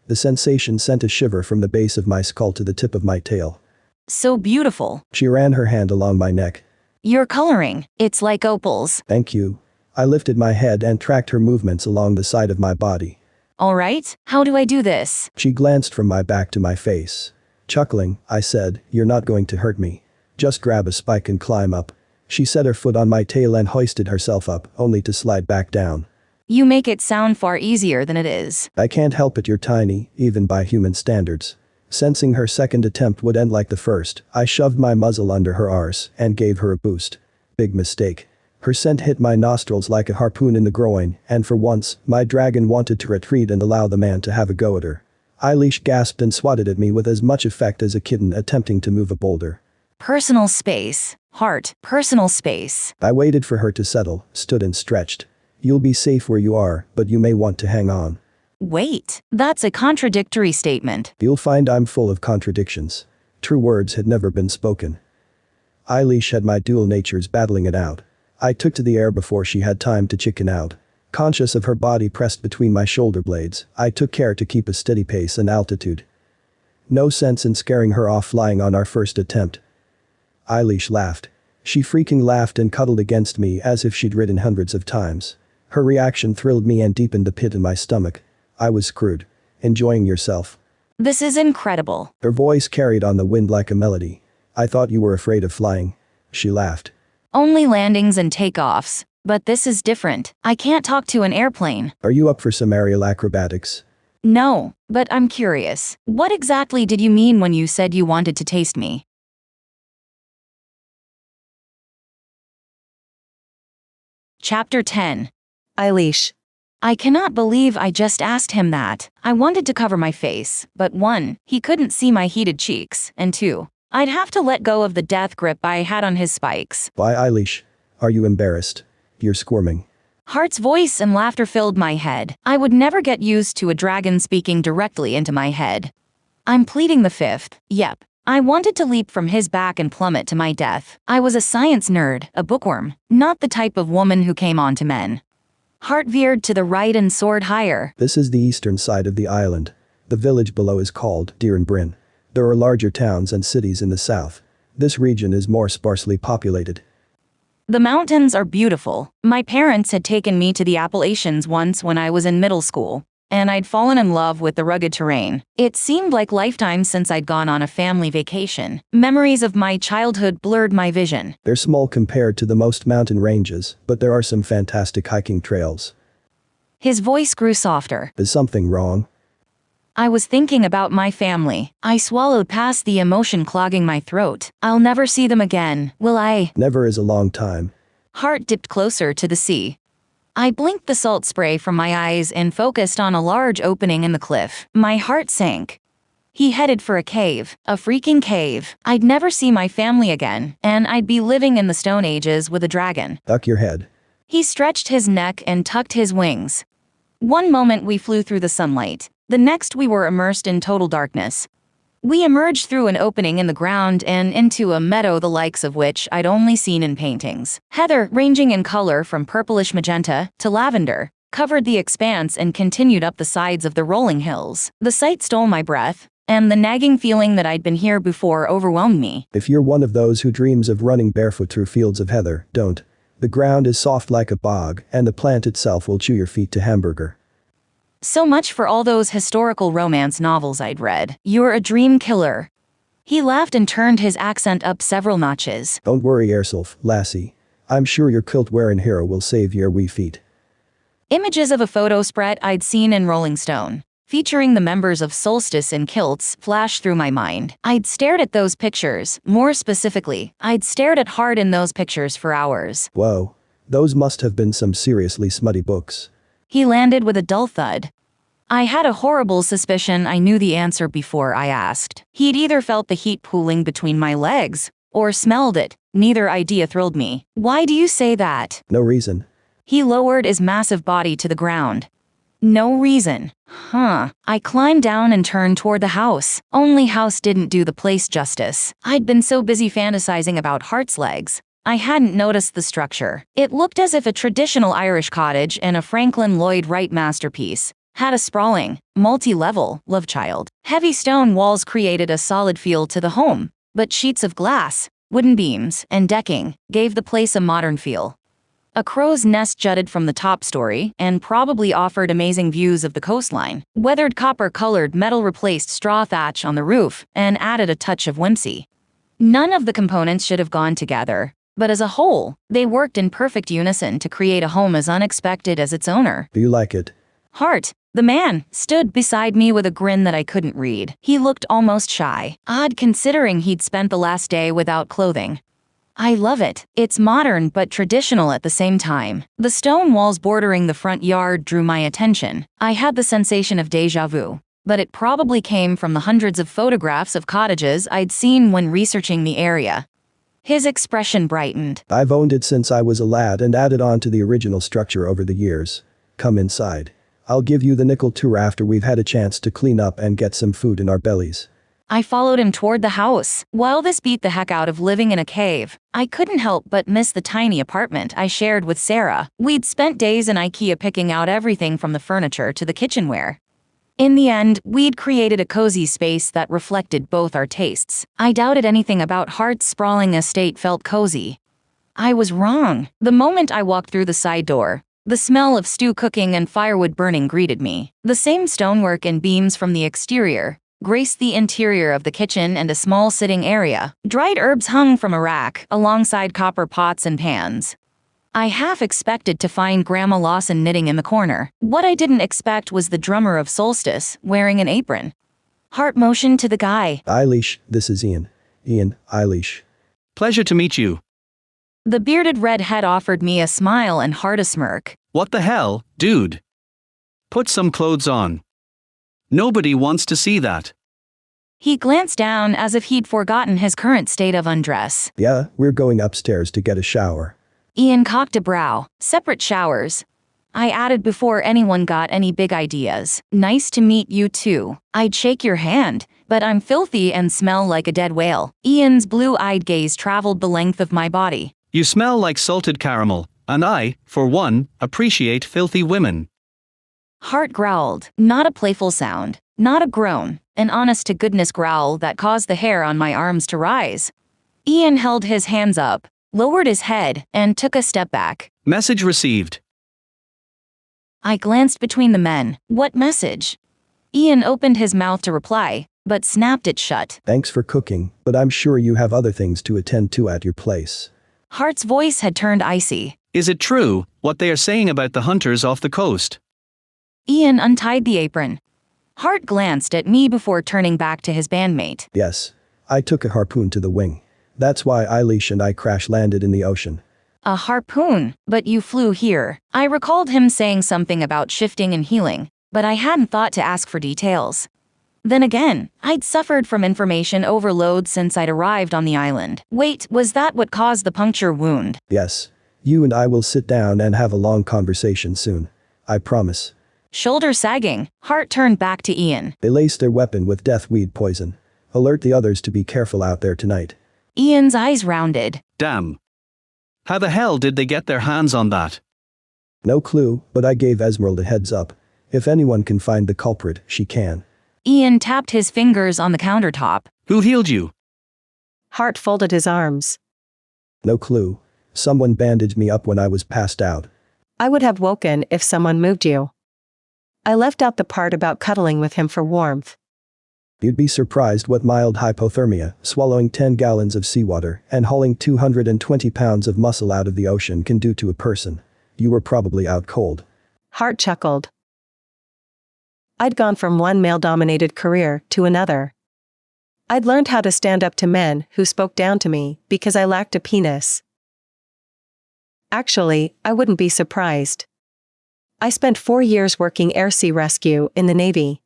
The sensation sent a shiver from the base of my skull to the tip of my tail. So beautiful. She ran her hand along my neck. Your coloring, it's like opals. Thank you. I lifted my head and tracked her movements along the side of my body. All right, how do I do this? She glanced from my back to my face. Chuckling, I said, "You're not going to hurt me. Just grab a spike and climb up." She set her foot on my tail and hoisted herself up, only to slide back down. You make it sound far easier than it is. I can't help it, you're tiny, even by human standards. Sensing her second attempt would end like the first, I shoved my muzzle under her arse and gave her a boost. Big mistake. Her scent hit my nostrils like a harpoon in the groin, and for once, my dragon wanted to retreat and allow the man to have a go at her. Eilís gasped and swatted at me with as much effect as a kitten attempting to move a boulder. Personal space. Harte, personal space. I waited for her to settle, stood and stretched. You'll be safe where you are, but you may want to hang on. Wait, that's a contradictory statement. You'll find I'm full of contradictions. True words had never been spoken. Eilís had my dual natures battling it out. I took to the air before she had time to chicken out. Conscious of her body pressed between my shoulder blades, I took care to keep a steady pace and altitude. No sense in scaring her off flying on our first attempt. Eilís laughed. She freaking laughed and cuddled against me as if she'd ridden hundreds of times. Her reaction thrilled me and deepened the pit in my stomach. I was screwed. Enjoying yourself? This is incredible. Her voice carried on the wind like a melody. I thought you were afraid of flying. She laughed. Only landings and takeoffs. But this is different. I can't talk to an airplane. Are you up for some aerial acrobatics? No, but I'm curious. What exactly did you mean when you said you wanted to taste me? Chapter 10. Eilís. I cannot believe I just asked him that. I wanted to cover my face, but 1, he couldn't see my heated cheeks, and 2, I'd have to let go of the death grip I had on his spikes. Why, Eilís? Are you embarrassed? You're squirming. Harte's voice and laughter filled my head. I would never get used to a dragon speaking directly into my head. I'm pleading the 5th. Yep. I wanted to leap from his back and plummet to my death. I was a science nerd, a bookworm, not the type of woman who came on to men. Harte veered to the right and soared higher. This is the eastern side of the island. The village below is called Bryn. There are larger towns and cities in the south. This region is more sparsely populated. The mountains are beautiful. My parents had taken me to the Appalachians once when I was in middle school, and I'd fallen in love with the rugged terrain. It seemed like lifetimes since I'd gone on a family vacation. Memories of my childhood blurred my vision. They're small compared to the most mountain ranges, but there are some fantastic hiking trails. His voice grew softer. Is something wrong? I was thinking about my family. I swallowed past the emotion clogging my throat. I'll never see them again, will I? Never is a long time. Harte dipped closer to the sea. I blinked the salt spray from my eyes and focused on a large opening in the cliff. My heart sank. He headed for a cave, a freaking cave. I'd never see my family again, and I'd be living in the Stone Ages with a dragon. Duck your head. He stretched his neck and tucked his wings. One moment we flew through the sunlight. The next we were immersed in total darkness. We emerged through an opening in the ground and into a meadow the likes of which I'd only seen in paintings. Heather, ranging in color from purplish magenta to lavender, covered the expanse and continued up the sides of the rolling hills. The sight stole my breath, and the nagging feeling that I'd been here before overwhelmed me. If you're one of those who dreams of running barefoot through fields of heather, don't. The ground is soft like a bog, and the plant itself will chew your feet to hamburger. So much for all those historical romance novels I'd read. You're a dream killer. He laughed and turned his accent up several notches. Don't worry yourself, lassie. I'm sure your kilt-wearing hero will save your wee feet. Images of a photo spread I'd seen in Rolling Stone, featuring the members of Solstice in kilts, flashed through my mind. I'd stared at those pictures. More specifically, I'd stared at Harte in those pictures for hours. Whoa. Those must have been some seriously smutty books. He landed with a dull thud. I had a horrible suspicion I knew the answer before I asked. He'd either felt the heat pooling between my legs, or smelled it. Neither idea thrilled me. Why do you say that? No reason. He lowered his massive body to the ground. No reason. I climbed down and turned toward the house. Only house didn't do the place justice. I'd been so busy fantasizing about Harte's legs, I hadn't noticed the structure. It looked as if a traditional Irish cottage and a Franklin Lloyd Wright masterpiece had a sprawling, multi-level love child. Heavy stone walls created a solid feel to the home, but sheets of glass, wooden beams, and decking gave the place a modern feel. A crow's nest jutted from the top story and probably offered amazing views of the coastline. Weathered copper-colored metal replaced straw thatch on the roof and added a touch of whimsy. None of the components should have gone together, but as a whole, they worked in perfect unison to create a home as unexpected as its owner. Do you like it? Harte, the man, stood beside me with a grin that I couldn't read. He looked almost shy, odd considering he'd spent the last day without clothing. I love it. It's modern but traditional at the same time. The stone walls bordering the front yard drew my attention. I had the sensation of déjà vu, but it probably came from the hundreds of photographs of cottages I'd seen when researching the area. His expression brightened. I've owned it since I was a lad and added on to the original structure over the years. Come inside. I'll give you the nickel tour after we've had a chance to clean up and get some food in our bellies. I followed him toward the house. While this beat the heck out of living in a cave, I couldn't help but miss the tiny apartment I shared with Sarah. We'd spent days in IKEA picking out everything from the furniture to the kitchenware. In the end, we'd created a cozy space that reflected both our tastes. I doubted anything about Harte's sprawling estate felt cozy. I was wrong. The moment I walked through the side door, the smell of stew cooking and firewood burning greeted me. The same stonework and beams from the exterior graced the interior of the kitchen and a small sitting area. Dried herbs hung from a rack alongside copper pots and pans. I half expected to find Grandma Lawson knitting in the corner. What I didn't expect was the drummer of Solstice wearing an apron. Harte motioned to the guy. Eilís, this is Ian. Ian, Eilís. Pleasure to meet you. The bearded redhead offered me a smile and Harte a smirk. What the hell, dude? Put some clothes on. Nobody wants to see that. He glanced down as if he'd forgotten his current state of undress. Yeah, we're going upstairs to get a shower. Ian cocked a brow. Separate showers. I added before anyone got any big ideas. Nice to meet you too. I'd shake your hand, but I'm filthy and smell like a dead whale. Ian's blue-eyed gaze traveled the length of my body. You smell like salted caramel, and I, for one, appreciate filthy women. Harte growled. Not a playful sound. Not a groan. An honest-to-goodness growl that caused the hair on my arms to rise. Ian held his hands up, lowered his head, and took a step back. Message received. I glanced between the men. What message? Ian opened his mouth to reply, but snapped it shut. Thanks for cooking, but I'm sure you have other things to attend to at your place. Harte's voice had turned icy. Is it true, what they are saying about the hunters off the coast? Ian untied the apron. Harte glanced at me before turning back to his bandmate. Yes. I took a harpoon to the wing. That's why Eilís and I crash-landed in the ocean. A harpoon, but you flew here. I recalled him saying something about shifting and healing, but I hadn't thought to ask for details. Then again, I'd suffered from information overload since I'd arrived on the island. Wait, was that what caused the puncture wound? Yes. You and I will sit down and have a long conversation soon. I promise. Shoulder sagging, Harte turned back to Ian. They laced their weapon with death weed poison. Alert the others to be careful out there tonight. Ian's eyes rounded. Damn. How the hell did they get their hands on that? No clue, but I gave Esmeralda a heads up. If anyone can find the culprit, she can. Ian tapped his fingers on the countertop. Who healed you? Harte folded his arms. No clue. Someone bandaged me up when I was passed out. I would have woken if someone moved you. I left out the part about cuddling with him for warmth. You'd be surprised what mild hypothermia, swallowing 10 gallons of seawater, and hauling 220 pounds of muscle out of the ocean can do to a person. You were probably out cold. Harte chuckled. I'd gone from one male-dominated career to another. I'd learned how to stand up to men who spoke down to me because I lacked a penis. Actually, I wouldn't be surprised. I spent 4 years working air-sea rescue in the Navy.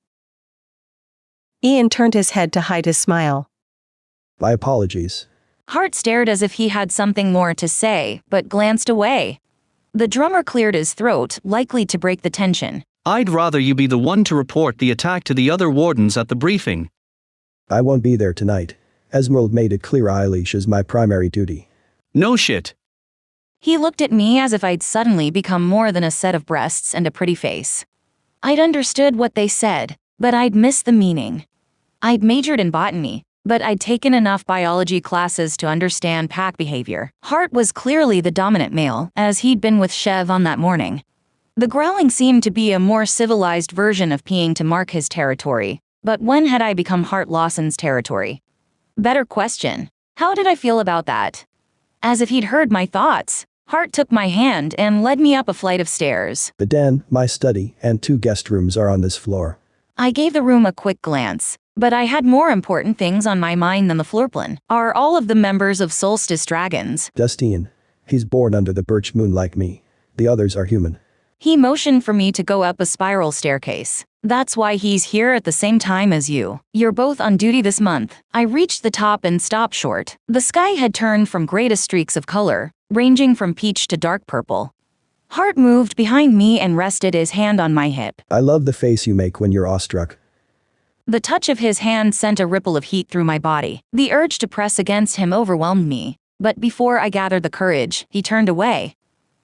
Ian turned his head to hide his smile. My apologies. Harte stared as if he had something more to say, but glanced away. The drummer cleared his throat, likely to break the tension. I'd rather you be the one to report the attack to the other wardens at the briefing. I won't be there tonight. Esmeralda made it clear Eilís is my primary duty. No shit. He looked at me as if I'd suddenly become more than a set of breasts and a pretty face. I'd understood what they said, but I'd missed the meaning. I'd majored in botany, but I'd taken enough biology classes to understand pack behavior. Harte was clearly the dominant male, as he'd been with Chev on that morning. The growling seemed to be a more civilized version of peeing to mark his territory, but when had I become Harte Lawson's territory? Better question. How did I feel about that? As if he'd heard my thoughts, Harte took my hand and led me up a flight of stairs. The den, my study, and 2 guest rooms are on this floor. I gave the room a quick glance, but I had more important things on my mind than the floor plan. Are all of the members of Solstice dragons? Dustine. He's born under the birch moon like me. The others are human. He motioned for me to go up a spiral staircase. That's why he's here at the same time as you. You're both on duty this month. I reached the top and stopped short. The sky had turned from gray to streaks of color, ranging from peach to dark purple. Harte moved behind me and rested his hand on my hip. I love the face you make when you're awestruck. The touch of his hand sent a ripple of heat through my body. The urge to press against him overwhelmed me, but before I gathered the courage, he turned away.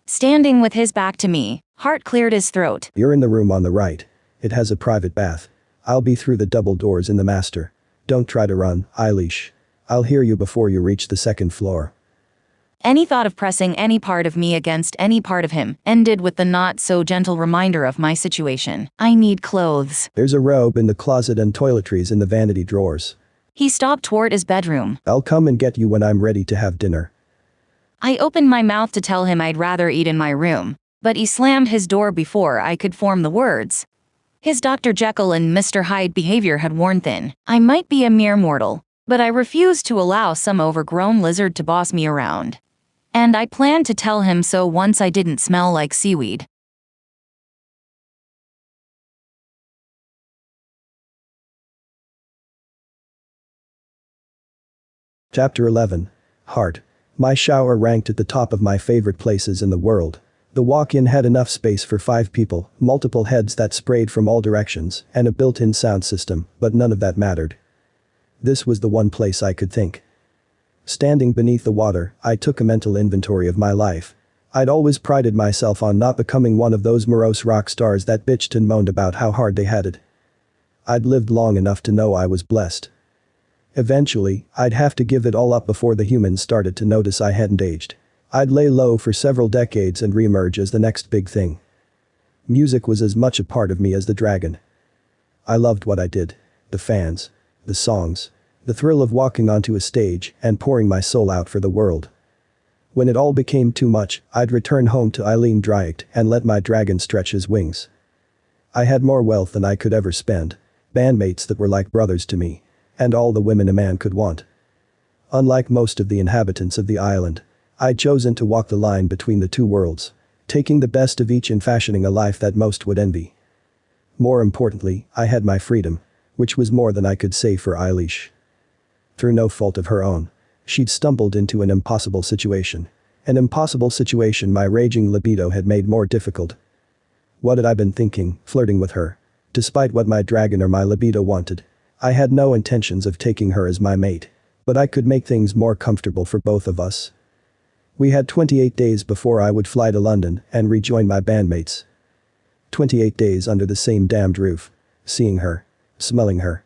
Standing with his back to me, Harte cleared his throat. You're in the room on the right. It has a private bath. I'll be through the double doors in the master. Don't try to run, Eilís. I'll hear you before you reach the 2nd floor. Any thought of pressing any part of me against any part of him ended with the not-so-gentle reminder of my situation. I need clothes. There's a robe in the closet and toiletries in the vanity drawers. He stopped toward his bedroom. I'll come and get you when I'm ready to have dinner. I opened my mouth to tell him I'd rather eat in my room, but he slammed his door before I could form the words. His Dr. Jekyll and Mr. Hyde behavior had worn thin. I might be a mere mortal, but I refused to allow some overgrown lizard to boss me around. And I planned to tell him so once I didn't smell like seaweed. Chapter 11. Harte. My shower ranked at the top of my favorite places in the world. The walk-in had enough space for 5 people, multiple heads that sprayed from all directions, and a built-in sound system, but none of that mattered. This was the one place I could think. Standing beneath the water, I took a mental inventory of my life. I'd always prided myself on not becoming one of those morose rock stars that bitched and moaned about how hard they had it. I'd lived long enough to know I was blessed. Eventually, I'd have to give it all up before the humans started to notice I hadn't aged. I'd lay low for several decades and reemerge as the next big thing. Music was as much a part of me as the dragon. I loved what I did. The fans. The songs. The thrill of walking onto a stage and pouring my soul out for the world. When it all became too much, I'd return home to Eilís Blair and let my dragon stretch his wings. I had more wealth than I could ever spend. Bandmates that were like brothers to me. And all the women a man could want. Unlike most of the inhabitants of the island, I'd chosen to walk the line between the 2 worlds, taking the best of each and fashioning a life that most would envy. More importantly, I had my freedom, which was more than I could say for Eilís. Through no fault of her own, she'd stumbled into an impossible situation. An impossible situation my raging libido had made more difficult. What had I been thinking, flirting with her? Despite what my dragon or my libido wanted, I had no intentions of taking her as my mate, but I could make things more comfortable for both of us. We had 28 days before I would fly to London and rejoin my bandmates. 28 days under the same damned roof, seeing her, smelling her,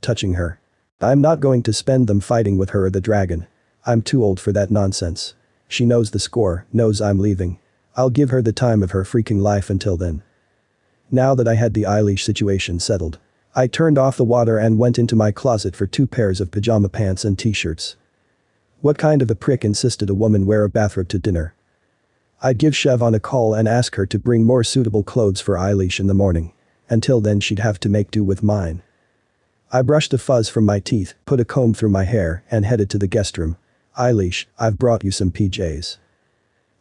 touching her. I'm not going to spend them fighting with her or the dragon. I'm too old for that nonsense. She knows the score, knows I'm leaving. I'll give her the time of her freaking life until then. Now that I had the Eilís situation settled, I turned off the water and went into my closet for 2 pairs of pajama pants and t-shirts. What kind of a prick insisted a woman wear a bathrobe to dinner? I'd give Siobhan a call and ask her to bring more suitable clothes for Eilís in the morning. Until then she'd have to make do with mine. I brushed the fuzz from my teeth, put a comb through my hair, and headed to the guest room. Eilís, I've brought you some PJs.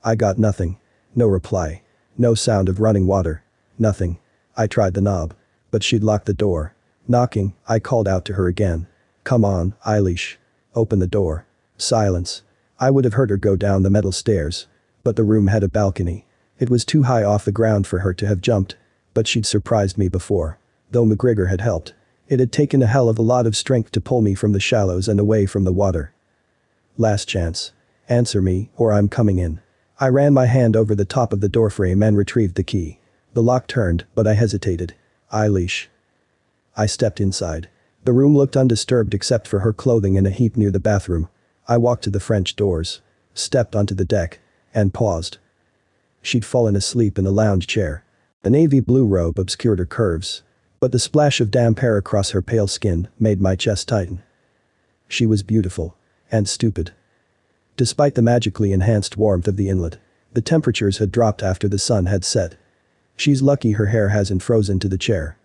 I got nothing. No reply. No sound of running water. Nothing. I tried the knob. But she'd locked the door. Knocking, I called out to her again. Come on, Eilís. Open the door. Silence. I would have heard her go down the metal stairs. But the room had a balcony. It was too high off the ground for her to have jumped, but she'd surprised me before. Though McGregor had helped. It had taken a hell of a lot of strength to pull me from the shallows and away from the water. Last chance. Answer me, or I'm coming in. I ran my hand over the top of the doorframe and retrieved the key. The lock turned, but I hesitated. Eilís. I stepped inside. The room looked undisturbed except for her clothing in a heap near the bathroom. I walked to the French doors, stepped onto the deck, and paused. She'd fallen asleep in a lounge chair. The navy blue robe obscured her curves, but the splash of damp hair across her pale skin made my chest tighten. She was beautiful. And stupid. Despite the magically enhanced warmth of the inlet, the temperatures had dropped after the sun had set. She's lucky her hair hasn't frozen to the chair.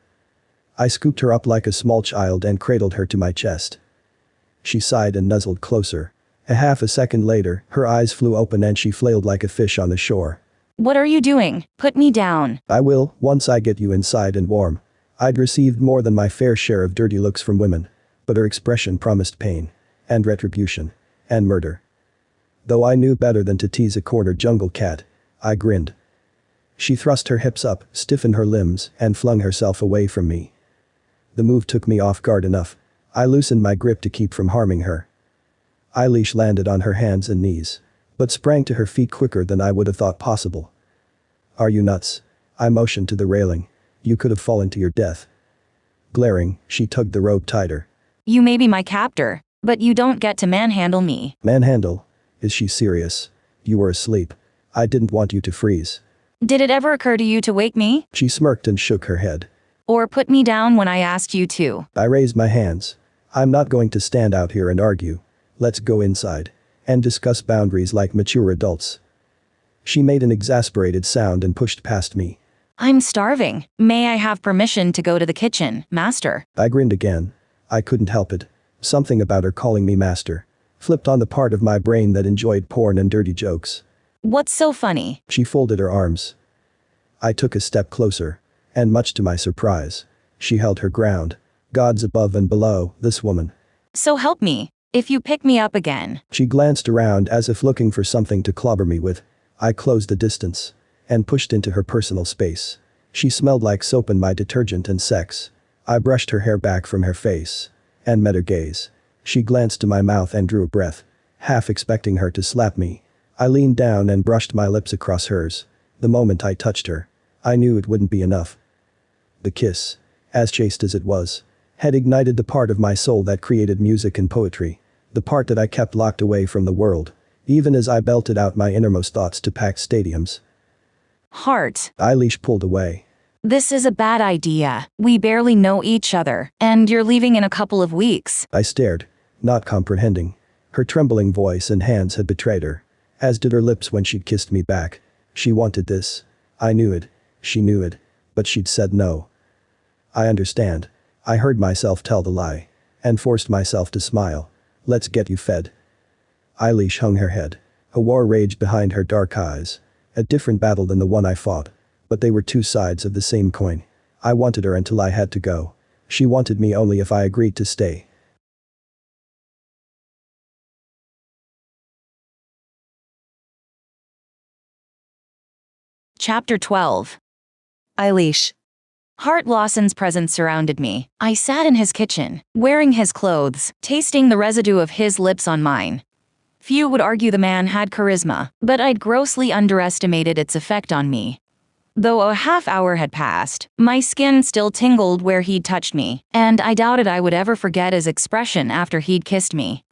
I scooped her up like a small child and cradled her to my chest. She sighed and nuzzled closer. A half a second later, her eyes flew open and she flailed like a fish on the shore. What are you doing? Put me down. I will, once I get you inside and warm. I'd received more than my fair share of dirty looks from women, but her expression promised pain, and retribution, and murder. Though I knew better than to tease a cornered jungle cat, I grinned. She thrust her hips up, stiffened her limbs, and flung herself away from me. The move took me off guard enough. I loosened my grip to keep from harming her. Eilís landed on her hands and knees, but sprang to her feet quicker than I would have thought possible. Are you nuts? I motioned to the railing. You could have fallen to your death. Glaring, she tugged the rope tighter. You may be my captor, but you don't get to manhandle me. Manhandle? Is she serious? You were asleep. I didn't want you to freeze. Did it ever occur to you to wake me? She smirked and shook her head. Or put me down when I asked you to? I raised my hands. I'm not going to stand out here and argue. Let's go inside and discuss boundaries like mature adults. She made an exasperated sound and pushed past me. I'm starving. May I have permission to go to the kitchen, master? I grinned again. I couldn't help it. Something about her calling me master flipped on the part of my brain that enjoyed porn and dirty jokes. What's so funny? She folded her arms. I took a step closer, and much to my surprise, she held her ground. Gods above and below, this woman. So help me, if you pick me up again. She glanced around as if looking for something to clobber me with. I closed the distance and pushed into her personal space. She smelled like soap and my detergent and sex. I brushed her hair back from her face and met her gaze. She glanced to my mouth and drew a breath, half expecting her to slap me. I leaned down and brushed my lips across hers. The moment I touched her, I knew it wouldn't be enough. The kiss, as chaste as it was, had ignited the part of my soul that created music and poetry, the part that I kept locked away from the world, even as I belted out my innermost thoughts to packed stadiums. Harte. Eilís pulled away. This is a bad idea. We barely know each other, and you're leaving in a couple of weeks. I stared, not comprehending. Her trembling voice and hands had betrayed her, as did her lips when she'd kissed me back. She wanted this. I knew it. She knew it. But she'd said no. I understand. I heard myself tell the lie, and forced myself to smile. Let's get you fed. Eilís hung her head. A war raged behind her dark eyes. A different battle than the one I fought. But they were two sides of the same coin. I wanted her until I had to go. She wanted me only if I agreed to stay. Chapter 12. Eilís. Harte Lawson's presence surrounded me. I sat in his kitchen, wearing his clothes, tasting the residue of his lips on mine. Few would argue the man had charisma, but I'd grossly underestimated its effect on me. Though a half hour had passed, my skin still tingled where he'd touched me, and I doubted I would ever forget his expression after he'd kissed me.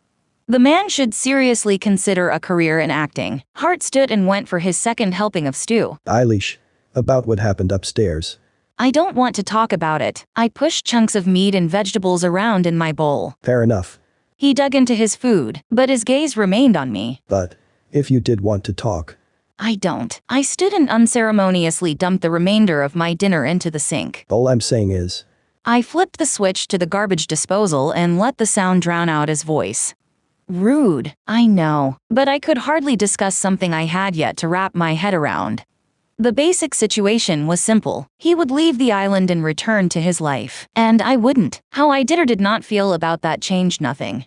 The man should seriously consider a career in acting. Harte stood and went for his second helping of stew. Eilís, about what happened upstairs. I don't want to talk about it. I pushed chunks of meat and vegetables around in my bowl. Fair enough. He dug into his food, but his gaze remained on me. But, if you did want to talk. I don't. I stood and unceremoniously dumped the remainder of my dinner into the sink. All I'm saying is. I flipped the switch to the garbage disposal and let the sound drown out his voice. Rude, I know, but I could hardly discuss something I had yet to wrap my head around. The basic situation was simple. He would leave the island and return to his life, and I wouldn't. How I did or did not feel about that changed nothing.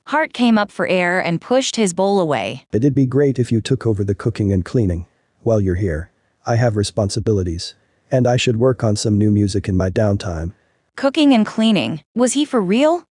Harte came up for air and pushed his bowl away. It'd be great if you took over the cooking and cleaning. While you're here. I have responsibilities. And I should work on some new music in my downtime. Cooking and cleaning? Was he for real?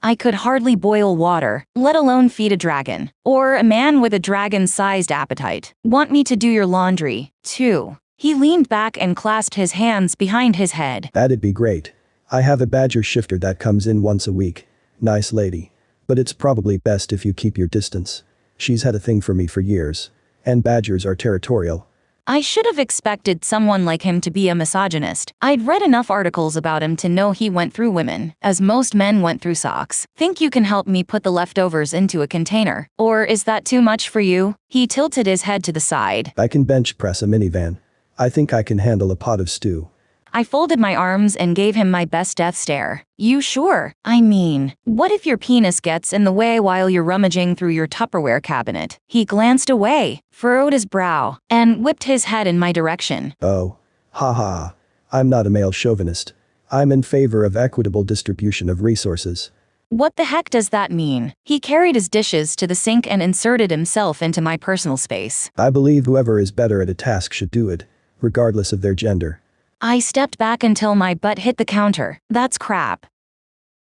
I could hardly boil water, let alone feed a dragon. Or a man with a dragon-sized appetite. Want me to do your laundry, too? He leaned back and clasped his hands behind his head. That'd be great. I have a badger shifter that comes in once a week. Nice lady. But it's probably best if you keep your distance. She's had a thing for me for years. And badgers are territorial. I should have expected someone like him to be a misogynist. I'd read enough articles about him to know he went through women, as most men went through socks. Think you can help me put the leftovers into a container? Or is that too much for you? He tilted his head to the side. I can bench press a minivan. I think I can handle a pot of stew. I folded my arms and gave him my best death stare. You sure? I mean, what if your penis gets in the way while you're rummaging through your Tupperware cabinet? He glanced away, furrowed his brow, and whipped his head in my direction. Oh. Ha. I'm not a male chauvinist. I'm in favor of equitable distribution of resources. What the heck does that mean? He carried his dishes to the sink and inserted himself into my personal space. I believe whoever is better at a task should do it, regardless of their gender. I stepped back until my butt hit the counter. That's crap.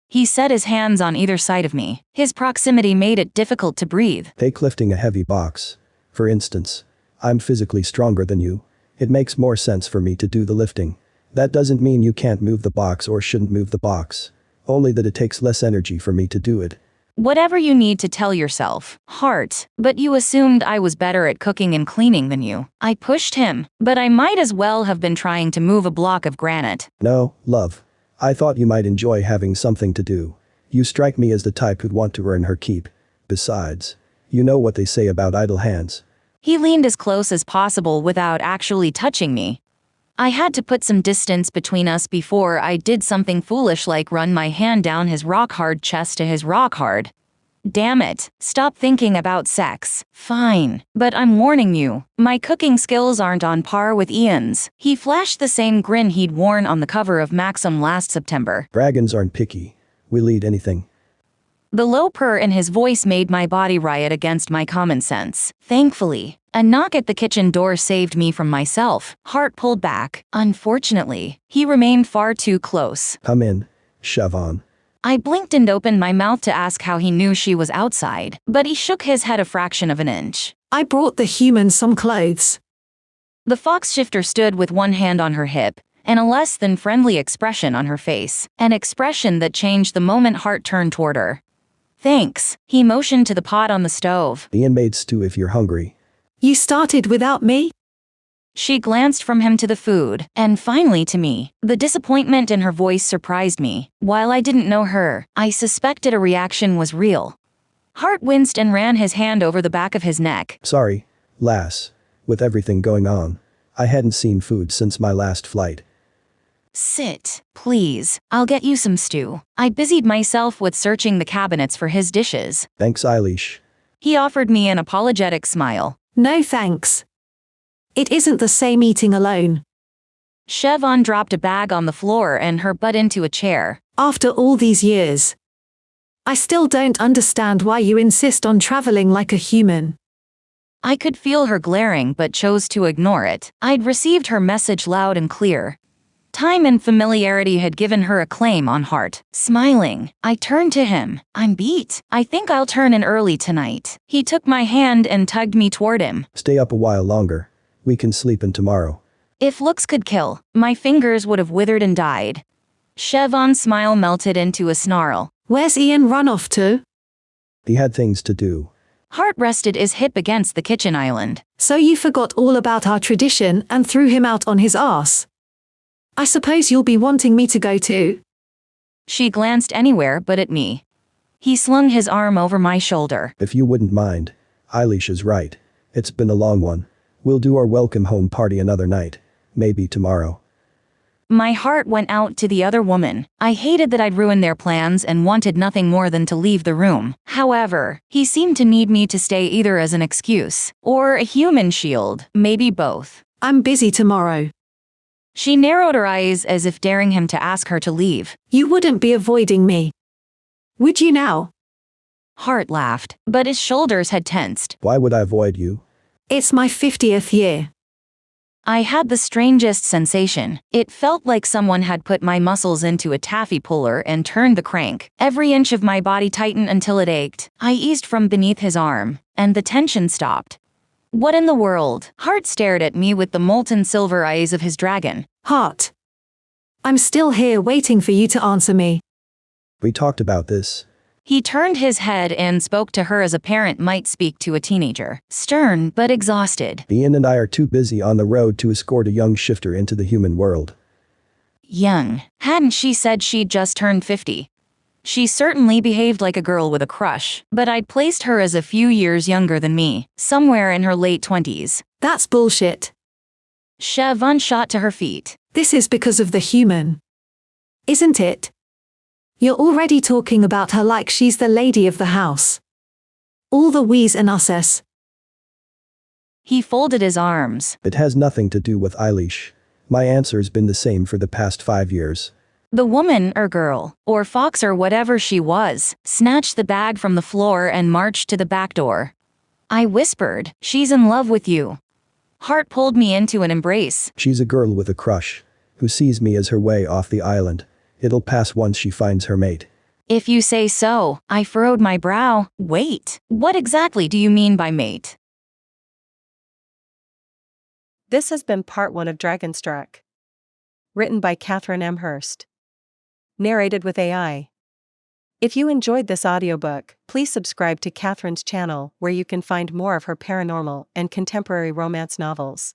He set his hands on either side of me. His proximity made it difficult to breathe. Take lifting a heavy box. For instance, I'm physically stronger than you. It makes more sense for me to do the lifting. That doesn't mean you can't move the box or shouldn't move the box. Only that it takes less energy for me to do it. Whatever you need to tell yourself, Harte, but you assumed I was better at cooking and cleaning than you. I pushed him, but I might as well have been trying to move a block of granite. No, love. I thought you might enjoy having something to do. You strike me as the type who'd want to earn her keep. Besides, you know what they say about idle hands. He leaned as close as possible without actually touching me. I had to put some distance between us before I did something foolish like run my hand down his rock-hard chest to his rock-hard. Damn it, stop thinking about sex. Fine, but I'm warning you, my cooking skills aren't on par with Ian's. He flashed the same grin he'd worn on the cover of Maxim last September. Dragons aren't picky. We'll eat anything. The low purr in his voice made my body riot against my common sense. Thankfully, a knock at the kitchen door saved me from myself. Harte pulled back. Unfortunately, he remained far too close. Come in, Siobhan. I blinked and opened my mouth to ask how he knew she was outside, but he shook his head a fraction of an inch. I brought the human some clothes. The fox shifter stood with one hand on her hip, and a less than friendly expression on her face, an expression that changed the moment Harte turned toward her. Thanks, he motioned to the pot on the stove. Ian made stew if you're hungry. You started without me? She glanced from him to the food, and finally to me. The disappointment in her voice surprised me. While I didn't know her, I suspected a reaction was real. Harte winced and ran his hand over the back of his neck. Sorry, lass. With everything going on, I hadn't seen food since my last flight. Sit, please. I'll get you some stew. I busied myself with searching the cabinets for his dishes. Thanks, Eilís. He offered me an apologetic smile. No thanks. It isn't the same eating alone. Siobhan dropped a bag on the floor and her butt into a chair. After all these years, I still don't understand why you insist on traveling like a human. I could feel her glaring but chose to ignore it. I'd received her message loud and clear. Time and familiarity had given her a claim on Harte. Smiling, I turned to him. I'm beat. I think I'll turn in early tonight. He took my hand and tugged me toward him. Stay up a while longer. We can sleep in tomorrow. If looks could kill, my fingers would have withered and died. Siobhan's smile melted into a snarl. Where's Ian run off to? He had things to do. Harte rested his hip against the kitchen island. So you forgot all about our tradition and threw him out on his ass. I suppose you'll be wanting me to go too. She glanced anywhere but at me. He slung his arm over my shoulder. If you wouldn't mind, Eilís is right. It's been a long one. We'll do our welcome home party another night. Maybe tomorrow. My heart went out to the other woman. I hated that I'd ruined their plans and wanted nothing more than to leave the room. However, he seemed to need me to stay either as an excuse or a human shield, maybe both. I'm busy tomorrow. She narrowed her eyes as if daring him to ask her to leave. You wouldn't be avoiding me, would you now? Harte laughed, but his shoulders had tensed. Why would I avoid you? It's my 50th year. I had the strangest sensation. It felt like someone had put my muscles into a taffy puller and turned the crank. Every inch of my body tightened until it ached. I eased from beneath his arm, and the tension stopped. What in the world? Harte stared at me with the molten silver eyes of his dragon. Harte. I'm still here waiting for you to answer me. We talked about this. He turned his head and spoke to her as a parent might speak to a teenager, stern but exhausted. Ian and I are too busy on the road to escort a young shifter into the human world. Young. Hadn't she said she'd just turned 50? She certainly behaved like a girl with a crush, but I'd placed her as a few years younger than me, somewhere in her late 20s. That's bullshit. Siobhan shot to her feet. This is because of the human. Isn't it? You're already talking about her like she's the lady of the house. All the we's and us's. He folded his arms. It has nothing to do with Eilís. My answer's been the same for the past 5 years. The woman or girl, or fox or whatever she was, snatched the bag from the floor and marched to the back door. I whispered, "She's in love with you." Harte pulled me into an embrace. She's a girl with a crush, who sees me as her way off the island. It'll pass once she finds her mate. If you say so. I furrowed my brow. Wait, what exactly do you mean by mate? This has been part 1 of Dragonstruck. Written by Kathryn M. Hearst. Narrated with AI. If you enjoyed this audiobook, please subscribe to Kathryn's channel where you can find more of her paranormal and contemporary romance novels.